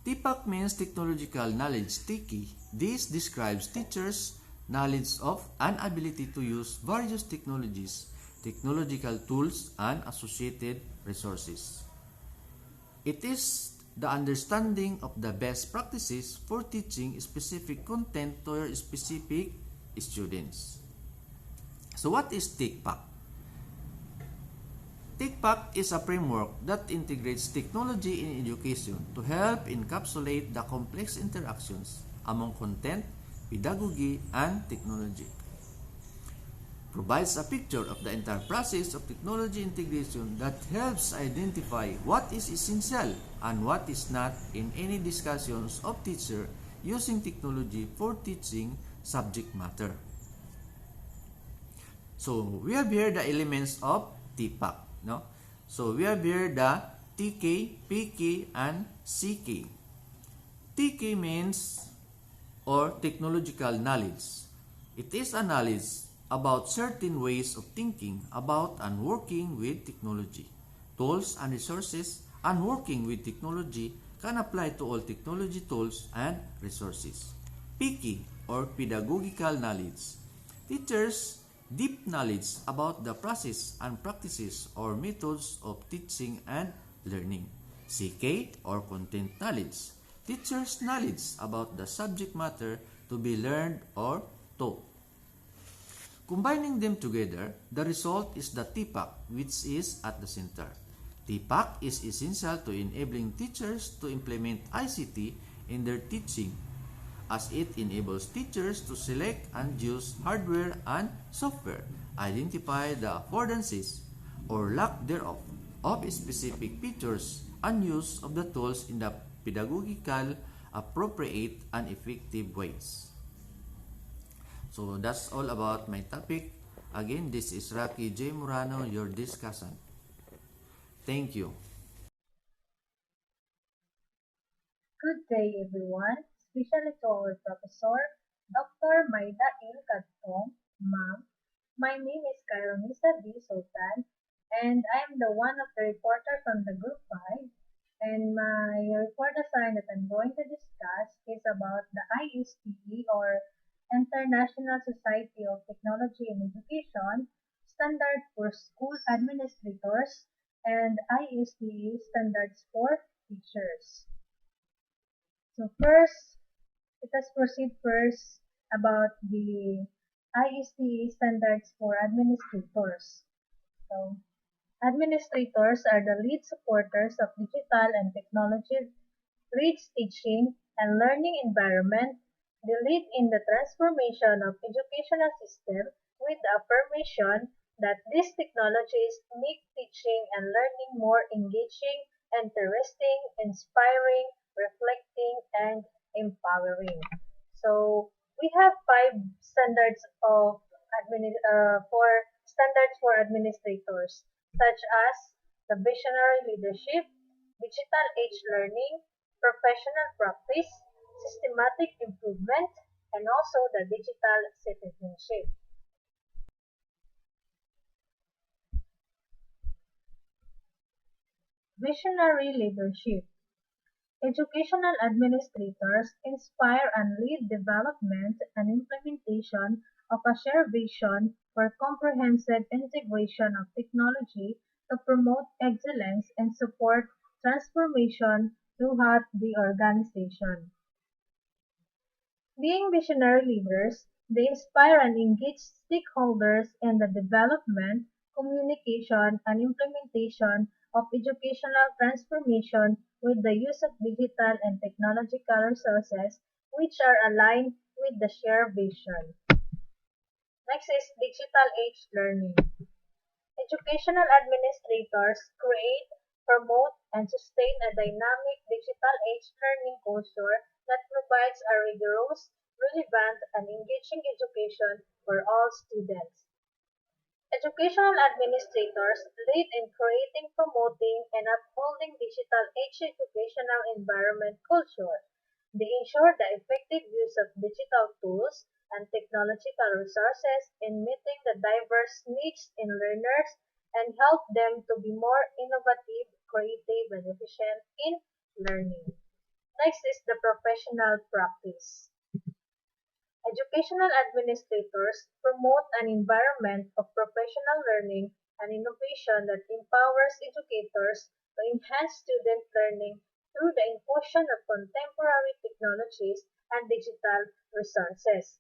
TPAC means Technological Knowledge TIKI. This describes teachers' knowledge of and ability to use various technologies, technological tools, and associated resources. It is the understanding of the best practices for teaching specific content to your specific students. So what is TICPAC? TICPAC is a framework that integrates technology in education to help encapsulate the complex interactions among content, pedagogy, and technology. Provides a picture of the entire process of technology integration that helps identify what is essential and what is not in any discussions of teacher using technology for teaching subject matter. So we have here the elements of TPAC. No? So we have here the TK, PK, and CK. TK means or technological knowledge. It is a knowledge about certain ways of thinking about and working with technology. Tools and resources and working with technology can apply to all technology tools and resources. PK or pedagogical knowledge. Teachers' deep knowledge about the process and practices or methods of teaching and learning. CK or content knowledge. Teachers' knowledge about the subject matter to be learned or taught. Combining them together, the result is the TPAC, which is at the center. TPAC is essential to enabling teachers to implement ICT in their teaching, as it enables teachers to select and use hardware and software, identify the affordances or lack thereof of specific features, and use of the tools in the pedagogical, appropriate, and effective ways. So that's all about my topic. Again, this is Rocky J. Murano, your discussant. Thank you. Good day, everyone, especially to our professor, Dr. Maida Il Kadtong. Ma'am, my name is Kaironisa D. Sultan, and I am the one of the reporter from the Group 5. And my report assigned that I'm going to discuss is about the ISTE or International Society of Technology in Education Standard for School Administrators and ISTE Standards for Teachers. So first, let us proceed first about the ISTE Standards for Administrators. So administrators are the lead supporters of digital and technology-rich teaching and learning environment. They lead in the transformation of educational system with the affirmation that these technologies make teaching and learning more engaging, interesting, inspiring, reflecting, and empowering. So we have five standards for standards for administrators, such as the visionary leadership, digital age learning, professional practice, systematic improvement, and also the digital citizenship. Visionary leadership. Educational administrators inspire and lead development and implementation of a shared vision for comprehensive integration of technology to promote excellence and support transformation throughout the organization. Being visionary leaders, they inspire and engage stakeholders in the development, communication, and implementation of educational transformation with the use of digital and technological resources which are aligned with the shared vision. Next is digital age learning. Educational administrators create, promote, and sustain a dynamic digital age learning culture that provides a rigorous, relevant, and engaging education for all students. Educational administrators lead in creating, promoting, and upholding digital age educational environment culture. They ensure the effective use of digital tools and technological resources in meeting the diverse needs in learners and help them to be more innovative, creative, and efficient in learning. Next is the professional practice. Educational administrators promote an environment of professional learning and innovation that empowers educators to enhance student learning through the inclusion of contemporary technologies and digital resources.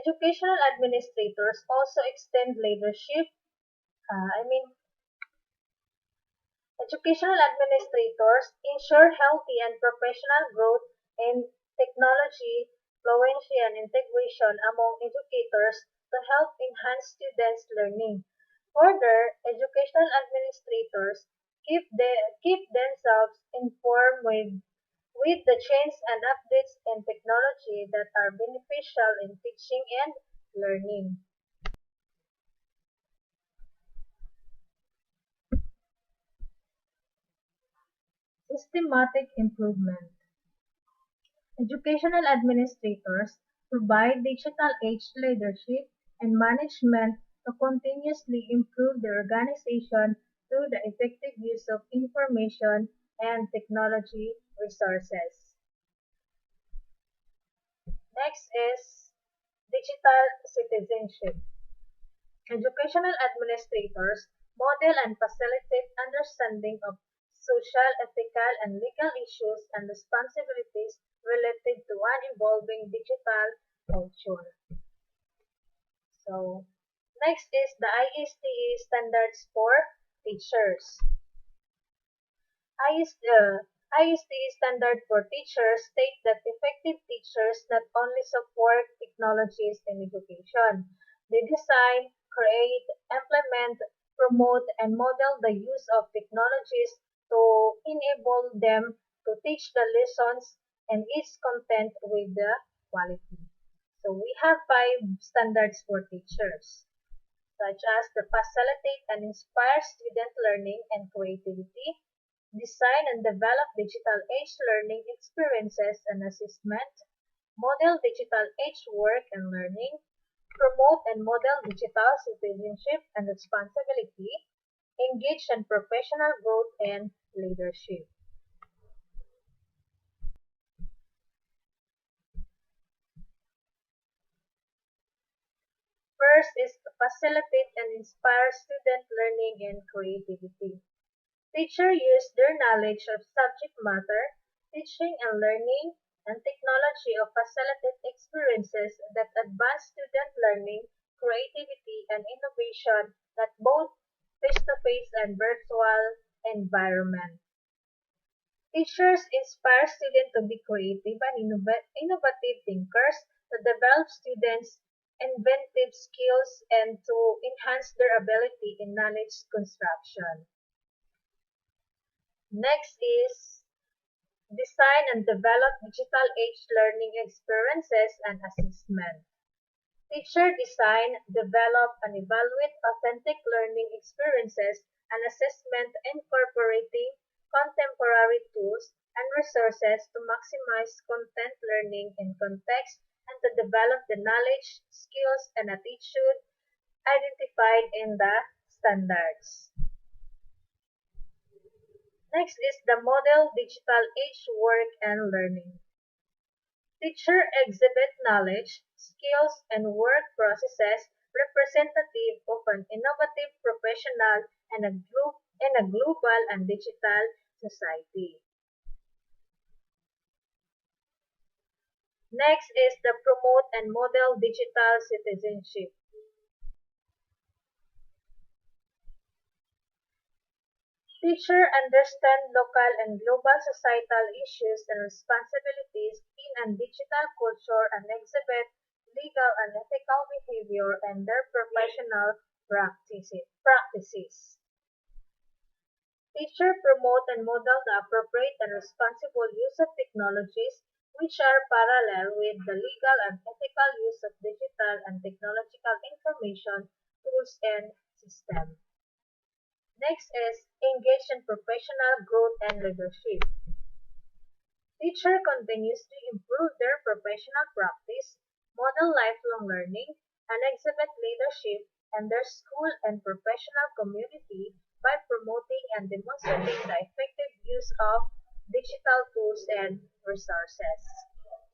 Educational administrators also extend leadership. I mean, Educational administrators ensure healthy and professional growth in technology, fluency, and integration among educators to help enhance students' learning. Further, educational administrators keep themselves informed with the changes and updates in technology that are beneficial in teaching and learning. Systematic improvement. Educational administrators provide digital age leadership and management to continuously improve the organization through the effective use of information and technology resources. Next is digital citizenship. Educational administrators model and facilitate understanding of social, ethical, and legal issues and responsibilities related to an evolving digital culture. So, next is the ISTE standards for teachers. ISTE standard for teachers state that effective teachers not only support technologies in education, they design, create, implement, promote, and model the use of technologies to enable them to teach the lessons and its content with the quality. So we have five standards for teachers, such as to facilitate and inspire student learning and creativity, design and develop digital age learning experiences and assessment, model digital age work and learning, promote and model digital citizenship and responsibility, engage in professional growth and leadership. First is to facilitate and inspire student learning and creativity. Teachers use their knowledge of subject matter, teaching and learning, and technology to facilitate experiences that advance student learning, creativity, and innovation at both face-to-face and virtual environment. Teachers inspire students to be creative and innovative thinkers, to develop students' inventive skills, and to enhance their ability in knowledge construction. Next is design and develop digital age learning experiences and assessment. Teacher design, develop, and evaluate authentic learning experiences and assessment incorporating contemporary tools and resources to maximize content learning in context and to develop the knowledge, skills, and attitude identified in the standards. Next is the model digital age work and learning. Teacher exhibit knowledge, skills, and work processes representative of an innovative professional and a global and digital society. Next is the promote and model digital citizenship. Teachers understand local and global societal issues and responsibilities in a digital culture and exhibit legal and ethical behavior and their professional practices. Teachers promote and model the appropriate and responsible use of technologies which are parallel with the legal and ethical use of digital and technological information tools and systems. Next is engage in professional growth and leadership. Teacher continues to improve their professional practice, model lifelong learning, and exhibit leadership in their school and professional community by promoting and demonstrating the effective use of digital tools and resources.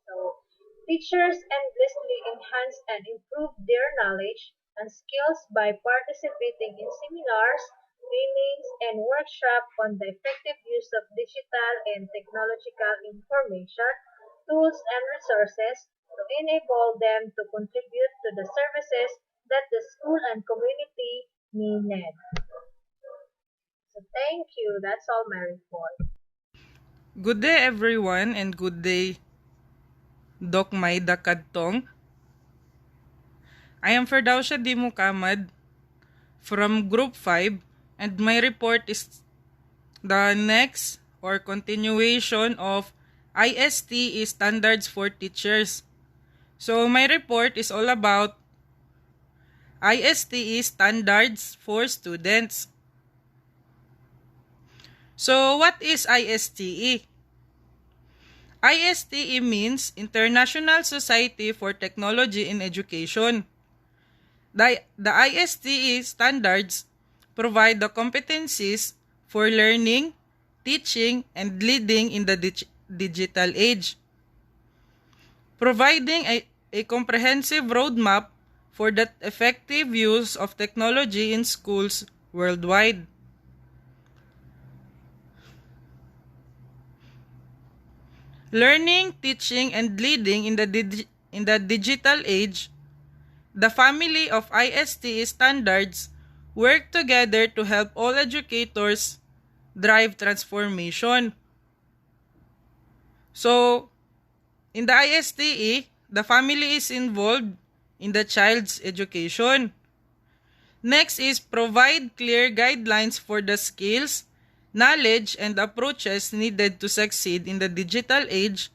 So, teachers endlessly enhance and improve their knowledge and skills by participating in seminars, trainings, and workshops on the effective use of digital and technological information, tools, and resources to enable them to contribute to the services that the school and community need. So thank you. That's all my report. Good day everyone and good day Doc Maida Kadtong. I am Ferdausha D. Mukamad from Group 5 and my report is the next or continuation of ISTE standards for teachers. So my report is all about ISTE standards for students. So what is ISTE? ISTE means International Society for Technology in Education. The ISTE standards provide the competencies for learning, teaching, and leading in the digital age, providing a comprehensive roadmap for the effective use of technology in schools worldwide. Learning, teaching, and leading in the digital age, the family of ISTE standards work together to help all educators drive transformation. So, in the ISTE, the family is involved in the child's education. Next is provide clear guidelines for the skills, knowledge, and approaches needed to succeed in the digital age.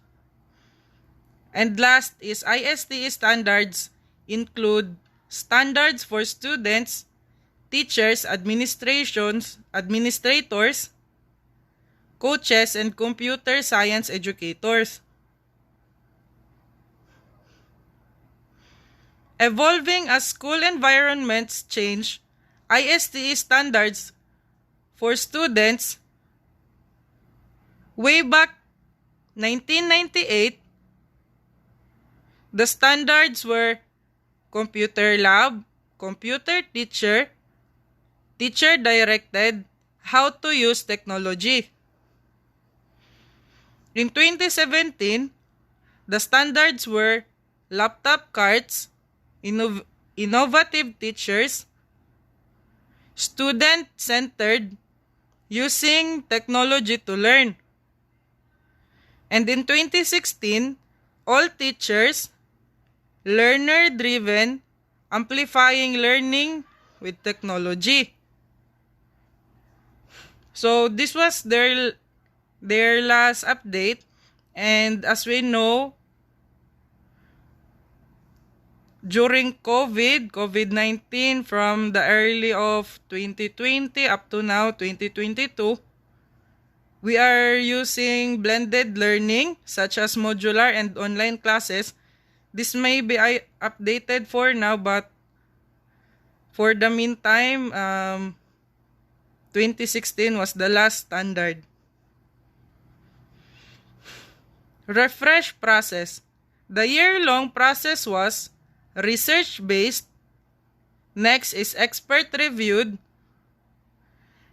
And last is ISTE standards include standards for students, teachers, administrators, coaches, and computer science educators. Evolving as school environments change, ISTE standards for students way back 1998, the standards were computer lab, computer teacher, teacher directed, how to use technology. In 2017, the standards were laptop carts, innovative teachers, student-centered, using technology to learn. And in 2016, all teachers, learner-driven, amplifying learning with technology. So this was their last update, and as we know, during COVID-19 from the early of 2020 up to now 2022, we are using blended learning such as modular and online classes. This may be updated for now, but for the meantime, 2016 was the last standard. Refresh process. The year-long process was research-based, next is expert-reviewed,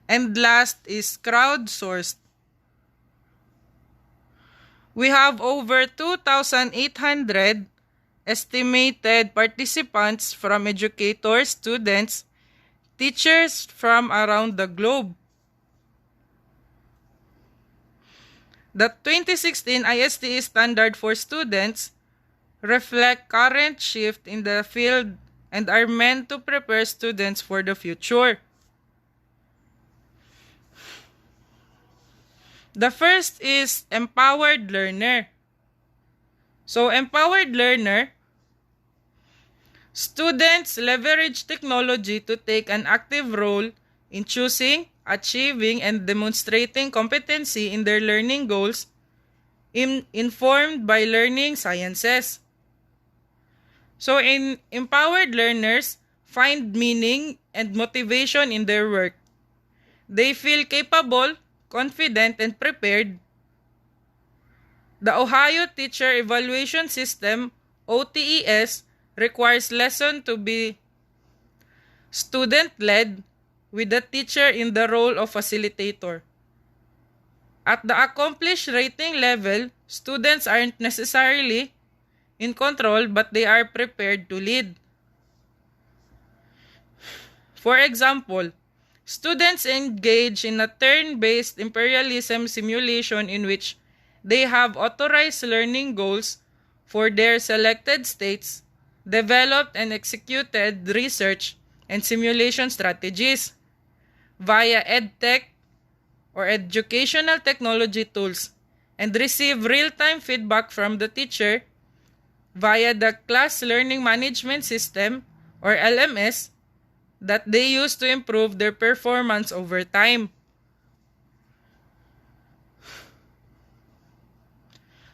and last is crowdsourced. We have over 2,800 estimated participants from educators, students, teachers from around the globe. The 2016 ISTE standard for students reflect current shift in the field and are meant to prepare students for the future. The first is empowered learner. So, empowered learner, students leverage technology to take an active role in choosing, achieving, and demonstrating competency in their learning goals informed by learning sciences. So, empowered learners find meaning and motivation in their work. They feel capable, confident, and prepared. The Ohio Teacher Evaluation System, OTES, requires lesson to be student-led with the teacher in the role of facilitator. At the accomplished rating level, students aren't necessarily in control, but they are prepared to lead. For example, students engage in a turn-based imperialism simulation in which they have authorized learning goals for their selected states, developed and executed research and simulation strategies via EdTech or educational technology tools, and receive real-time feedback from the teacher via the Class Learning Management System or LMS that they use to improve their performance over time.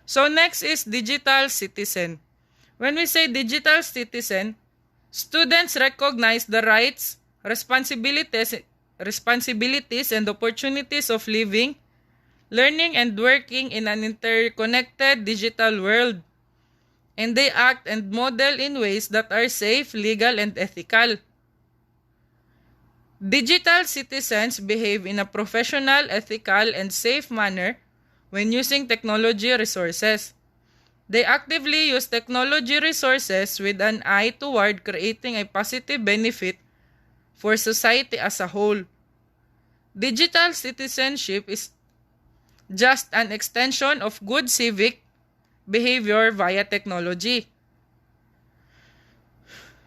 So next is digital citizen. When we say digital citizen, students recognize the rights, responsibilities, and opportunities of living, learning, and working in an interconnected digital world, and they act and model in ways that are safe, legal, and ethical. Digital citizens behave in a professional, ethical, and safe manner when using technology resources. They actively use technology resources with an eye toward creating a positive benefit for society as a whole. Digital citizenship is just an extension of good civic behavior via technology.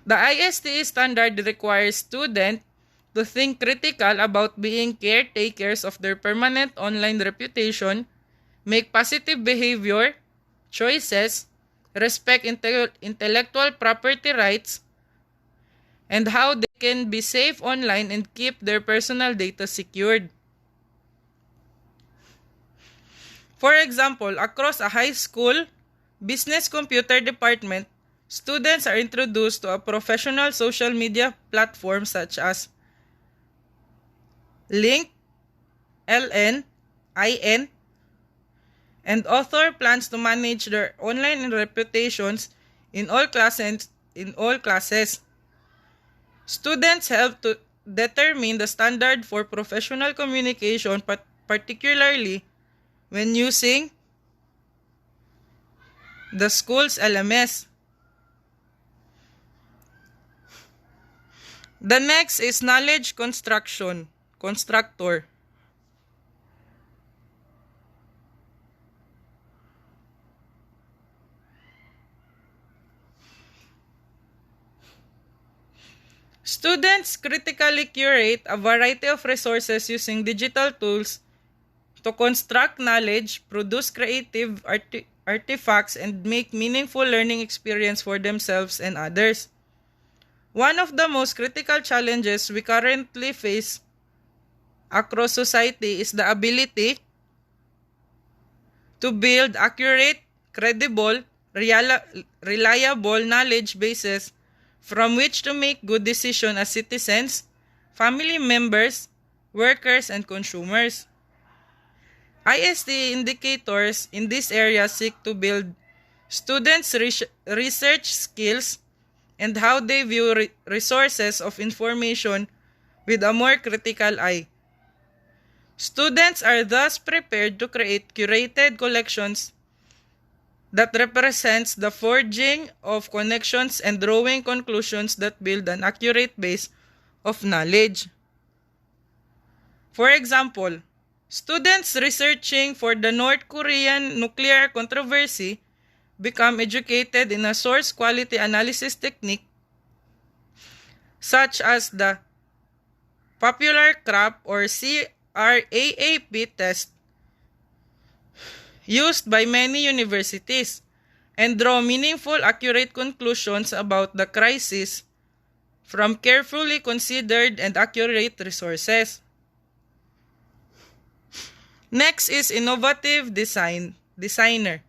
The ISTE standard requires students to think critical about being caretakers of their permanent online reputation, make positive behavior choices, respect intellectual property rights, and how they can be safe online and keep their personal data secured. For example, across a high school business computer department, students are introduced to a professional social media platform such as Link, LN, IN, and author plans to manage their online reputations in all classes. Students help to determine the standard for professional communication, particularly when using the school's LMS. The next is knowledge constructor. Students critically curate a variety of resources using digital tools to construct knowledge, produce creative artifacts, and make meaningful learning experience for themselves and others. One of the most critical challenges we currently face across society is the ability to build accurate, credible, reliable knowledge bases from which to make good decisions as citizens, family members, workers, and consumers. ISTE indicators in this area seek to build students' research skills and how they view resources of information with a more critical eye. Students are thus prepared to create curated collections that represents the forging of connections and drawing conclusions that build an accurate base of knowledge. For example, students researching for the North Korean nuclear controversy become educated in a source quality analysis technique such as the Popular CRAP or CRAAP test used by many universities, and draw meaningful, accurate conclusions about the crisis from carefully considered and accurate resources. Next is innovative designer.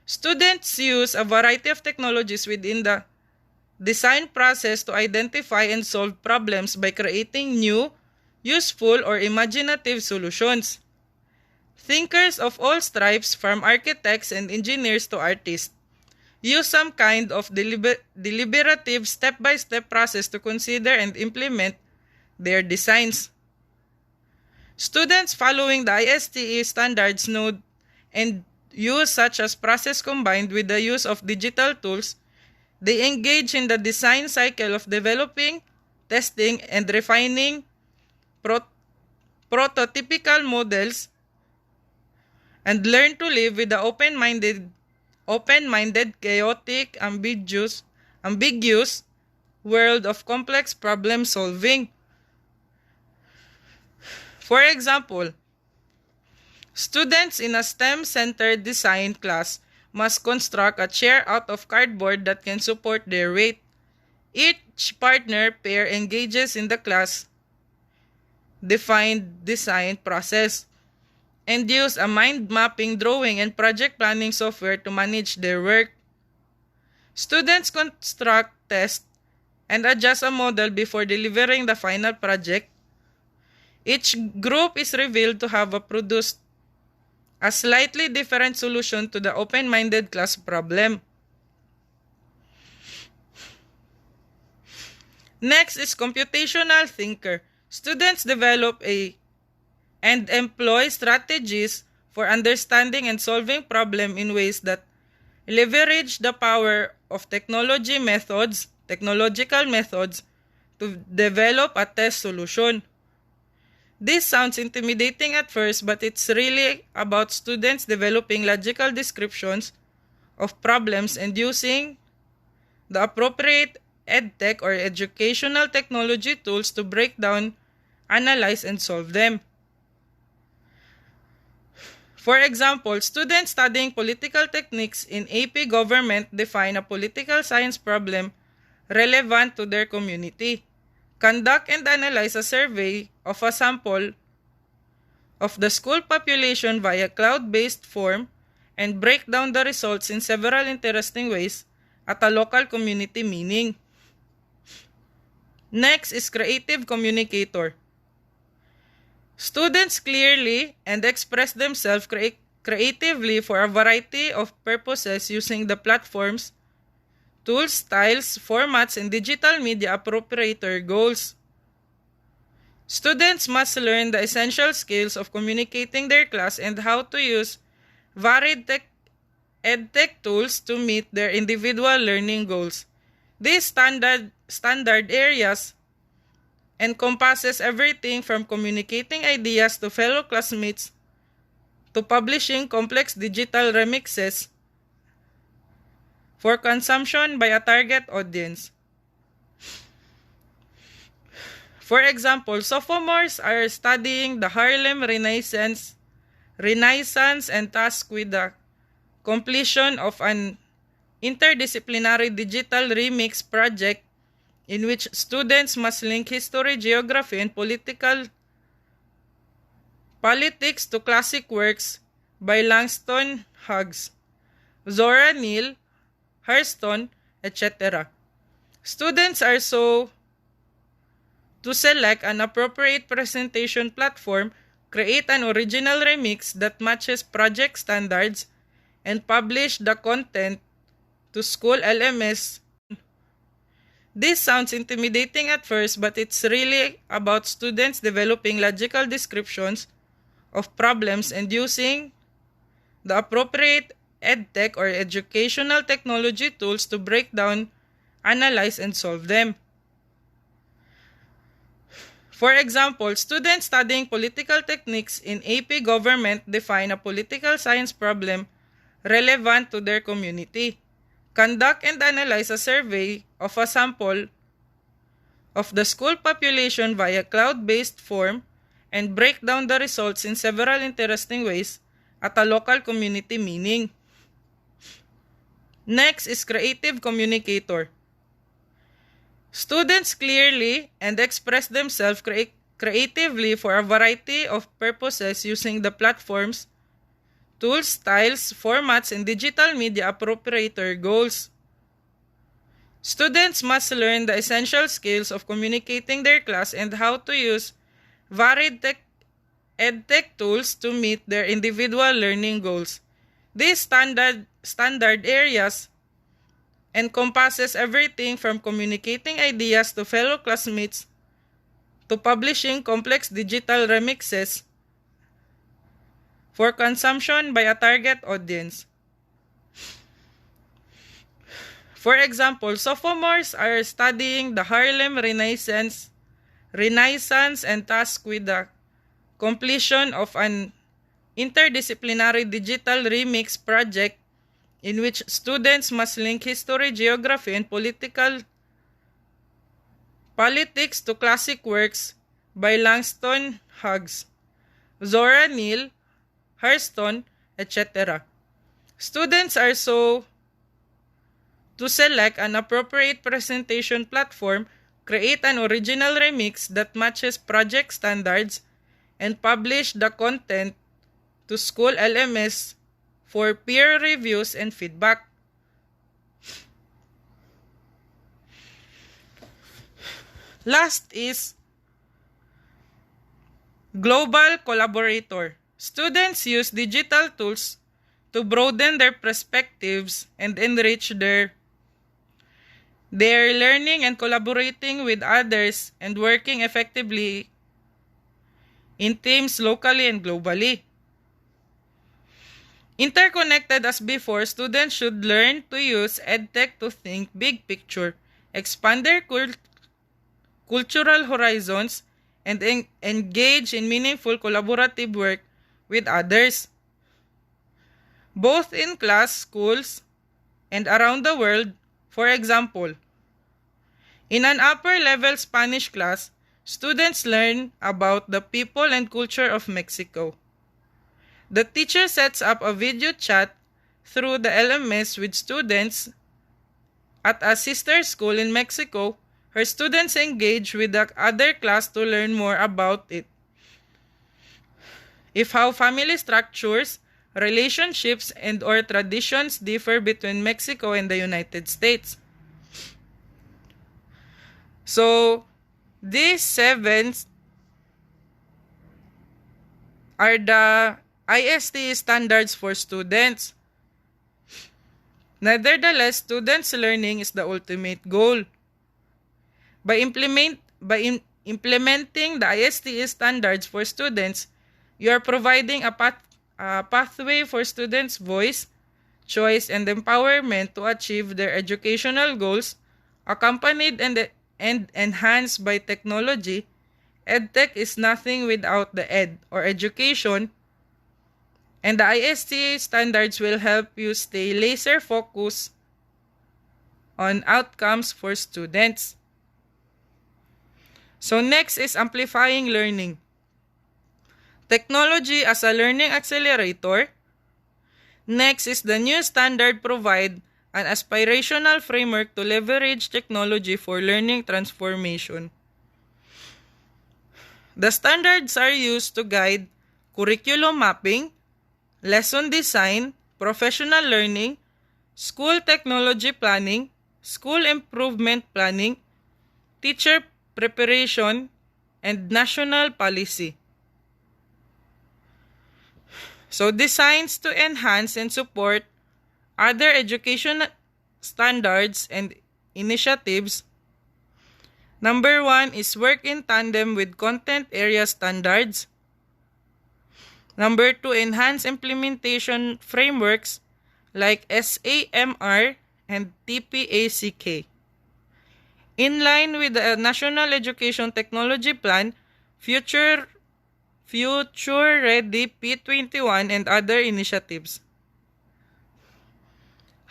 Students use a variety of technologies within the design process to identify and solve problems by creating new, useful, or imaginative solutions. Thinkers of all stripes, from architects and engineers to artists, use some kind of deliberative step-by-step process to consider and implement their designs. Students following the ISTE standards know and use such as process combined with the use of digital tools. They engage in the design cycle of developing, testing, and refining prototypical models, and learn to live with the open-minded, chaotic, ambiguous world of complex problem solving. For example, students in a STEM-centered design class must construct a chair out of cardboard that can support their weight. Each partner pair engages in the class-defined design process and use a mind mapping, drawing, and project planning software to manage their work. Students construct, test, and adjust a model before delivering the final project. Each group is revealed to have produced a slightly different solution to the open-minded class problem. Next is computational thinker. Students develop and employ strategies for understanding and solving problems in ways that leverage the power of technological methods to develop a test solution. This sounds intimidating at first, but it's really about students developing logical descriptions of problems and using the appropriate edtech or educational technology tools to break down, analyze, and solve them. For example, students studying political techniques in AP Government define a political science problem relevant to their community, conduct and analyze a survey of a sample of the school population via cloud-based form, and break down the results in several interesting ways at a local community meeting. Next is creative communicator. Students clearly and express themselves creatively for a variety of purposes using the platforms, tools, styles, formats, and digital media appropriator goals. Students must learn the essential skills of communicating their class and how to use varied edtech tools to meet their individual learning goals. These standard areas encompasses everything from communicating ideas to fellow classmates to publishing complex digital remixes for consumption by a target audience. For example, sophomores are studying the Harlem Renaissance and tasked with the completion of an interdisciplinary digital remix project in which students must link history, geography, and politics to classic works by Langston Hughes, Zora Neale Hurston, etc. Students are to select an appropriate presentation platform, create an original remix that matches project standards, and publish the content to school LMS. This sounds intimidating at first, but it's really about students developing logical descriptions of problems and using the appropriate edtech or educational technology tools to break down, analyze, and solve them. For example, students studying political techniques in AP Government define a political science problem relevant to their community, conduct and analyze a survey of a sample of the school population via cloud-based form, and break down the results in several interesting ways at a local community meeting. Next is creative communicator. Students clearly and express themselves creatively for a variety of purposes using the platforms, tools, styles, formats, and digital media appropriator goals. Students must learn the essential skills of communicating their class and how to use varied edtech tools to meet their individual learning goals. These standard areas encompasses everything from communicating ideas to fellow classmates to publishing complex digital remixes for consumption by a target audience. For example, sophomores are studying the Harlem Renaissance and tasked with the completion of an interdisciplinary digital remix project in which students must link history, geography, and politics to classic works by Langston Hughes, Zora Neale Hurston, etc. Students are to select an appropriate presentation platform, create an original remix that matches project standards, and publish the content to school LMS for peer reviews and feedback. Last is global collaborator. Students use digital tools to broaden their perspectives and enrich their learning and collaborating with others and working effectively in teams locally and globally. Interconnected as before, students should learn to use EdTech to think big picture, expand their cultural horizons, and engage in meaningful collaborative work with others, both in class, schools, and around the world. For example, in an upper-level Spanish class, students learn about the people and culture of Mexico. The teacher sets up a video chat through the LMS with students at a sister school in Mexico. Her students engage with the other class to learn more about it. If how family structures, relationships, and or traditions differ between Mexico and the United States. So, these 7 are the ISTE standards for students. Nevertheless, students' learning is the ultimate goal. By implementing the ISTE standards for students, you are providing a pathway for students' voice, choice, and empowerment to achieve their educational goals, accompanied and enhanced by technology. EdTech is nothing without the ed or education, and the ISTE standards will help you stay laser focused on outcomes for students. So next is amplifying learning. Technology as a learning accelerator. Next is the new standard provide an aspirational framework to leverage technology for learning transformation. The standards are used to guide curriculum mapping, lesson design, professional learning, school technology planning, school improvement planning, teacher preparation, and national policy. So designs to enhance and support other education standards and initiatives. Number 1 is work in tandem with content area standards. Number 2, enhance implementation frameworks like SAMR and TPACK. In line with the National Education Technology Plan, Future Ready P21 and other initiatives.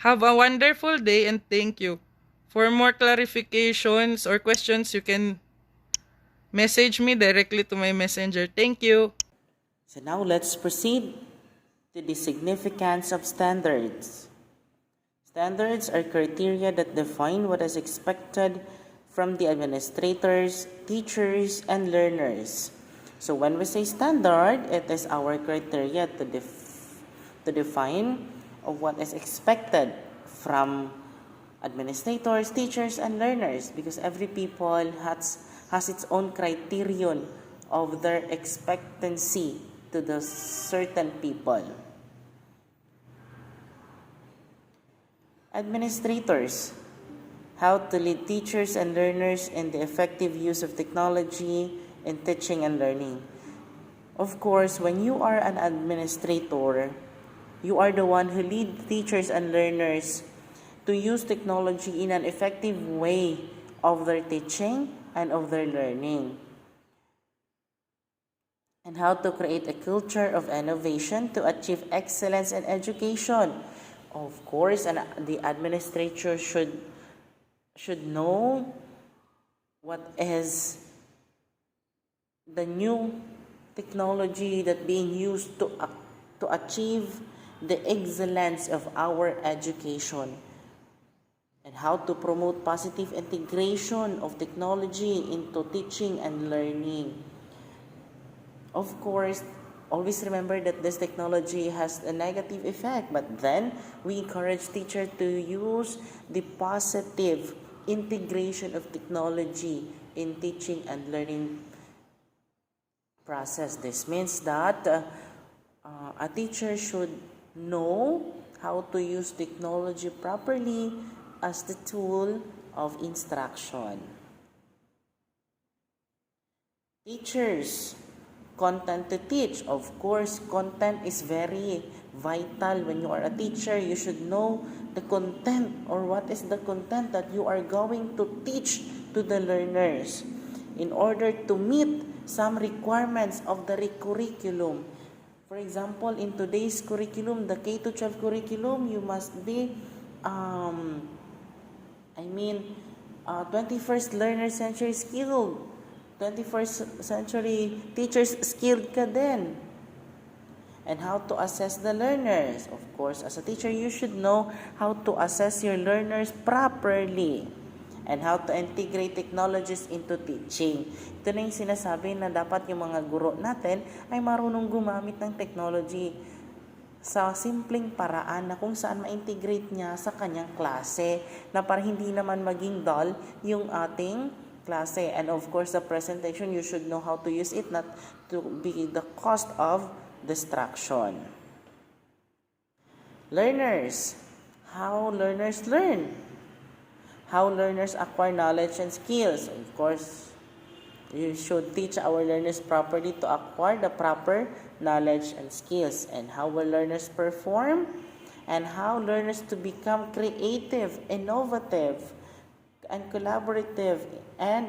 Have a wonderful day and thank you. For more clarifications or questions, you can message me directly to my messenger. Thank you. So now let's proceed to the significance of standards. Standards are criteria that define what is expected from the administrators, teachers, and learners. So when we say standard, it is our criteria to define of what is expected from administrators, teachers, and learners, because every people has its own criterion of their expectancy to the certain people. Administrators, how to lead teachers and learners in the effective use of technology in teaching and learning. Of course, when you are an administrator, you are the one who lead teachers and learners to use technology in an effective way of their teaching and of their learning. And how to create a culture of innovation to achieve excellence in education. Of course, and the administrator should know what is the new technology that being used to achieve the excellence of our education, and how to promote positive integration of technology into teaching and learning. Of course, always remember that this technology has a negative effect, but then we encourage teachers to use the positive integration of technology in teaching and learning process. This means that a teacher should know how to use technology properly as the tool of instruction. Teachers, content to teach. Of course, content is very vital. When you are a teacher, you should know the content, or what is the content that you are going to teach to the learners in order to meet some requirements of the curriculum. For example, in today's curriculum, the K-12 curriculum, you must be 21st learner century skilled. 21st century teachers skilled ka din. And how to assess the learners. Of course, as a teacher, you should know how to assess your learners properly and how to integrate technologies into teaching. Ito na yung sinasabi na dapat yung mga guro natin ay marunong gumamit ng technology sa simpleng paraan na kung saan ma-integrate niya sa kanyang klase na para hindi naman maging dull yung ating klase. And of course, the presentation, you should know how to use it, not to be the cost of distraction. Learners, how learners learn. How learners acquire knowledge and skills. Of course, you should teach our learners properly to acquire the proper knowledge and skills. And how will learners perform? And how learners to become creative, innovative, and collaborative, and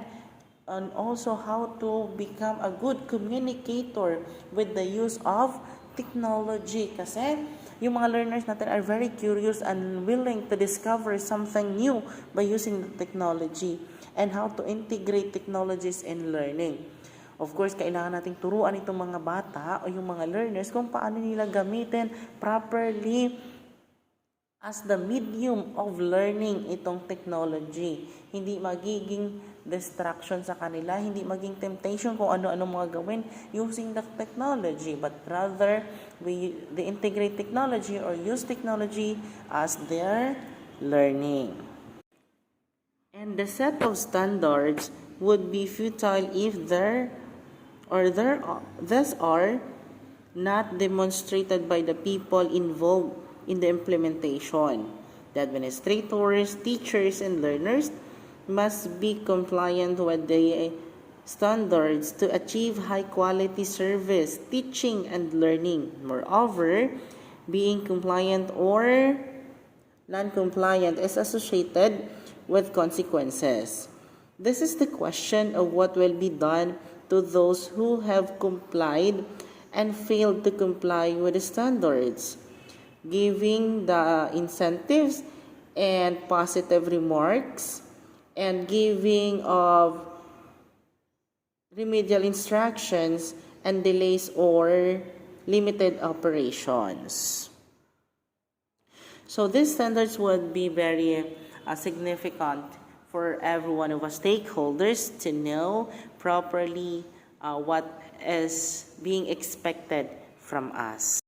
also how to become a good communicator with the use of technology. Kasi yung mga learners natin are very curious and willing to discover something new by using the technology, and how to integrate technologies in learning. Of course, kailangan nating turuan itong mga bata o yung mga learners kung paano nila gamitin properly as the medium of learning itong technology. Hindi magiging distraction sa kanila, hindi maging temptation kung ano-ano mga gawin using the technology, but rather they integrate technology or use technology as their learning. And the set of standards would be futile if these are not demonstrated by the people involved in the implementation. The administrators, teachers, and learners must be compliant with the standards to achieve high-quality service, teaching, and learning. Moreover, being compliant or non-compliant is associated with consequences. This is the question of what will be done to those who have complied and failed to comply with the standards. Giving the incentives and positive remarks, and giving of remedial instructions and delays or limited operations. So these standards would be very significant for every one of us stakeholders to know properly what is being expected from us.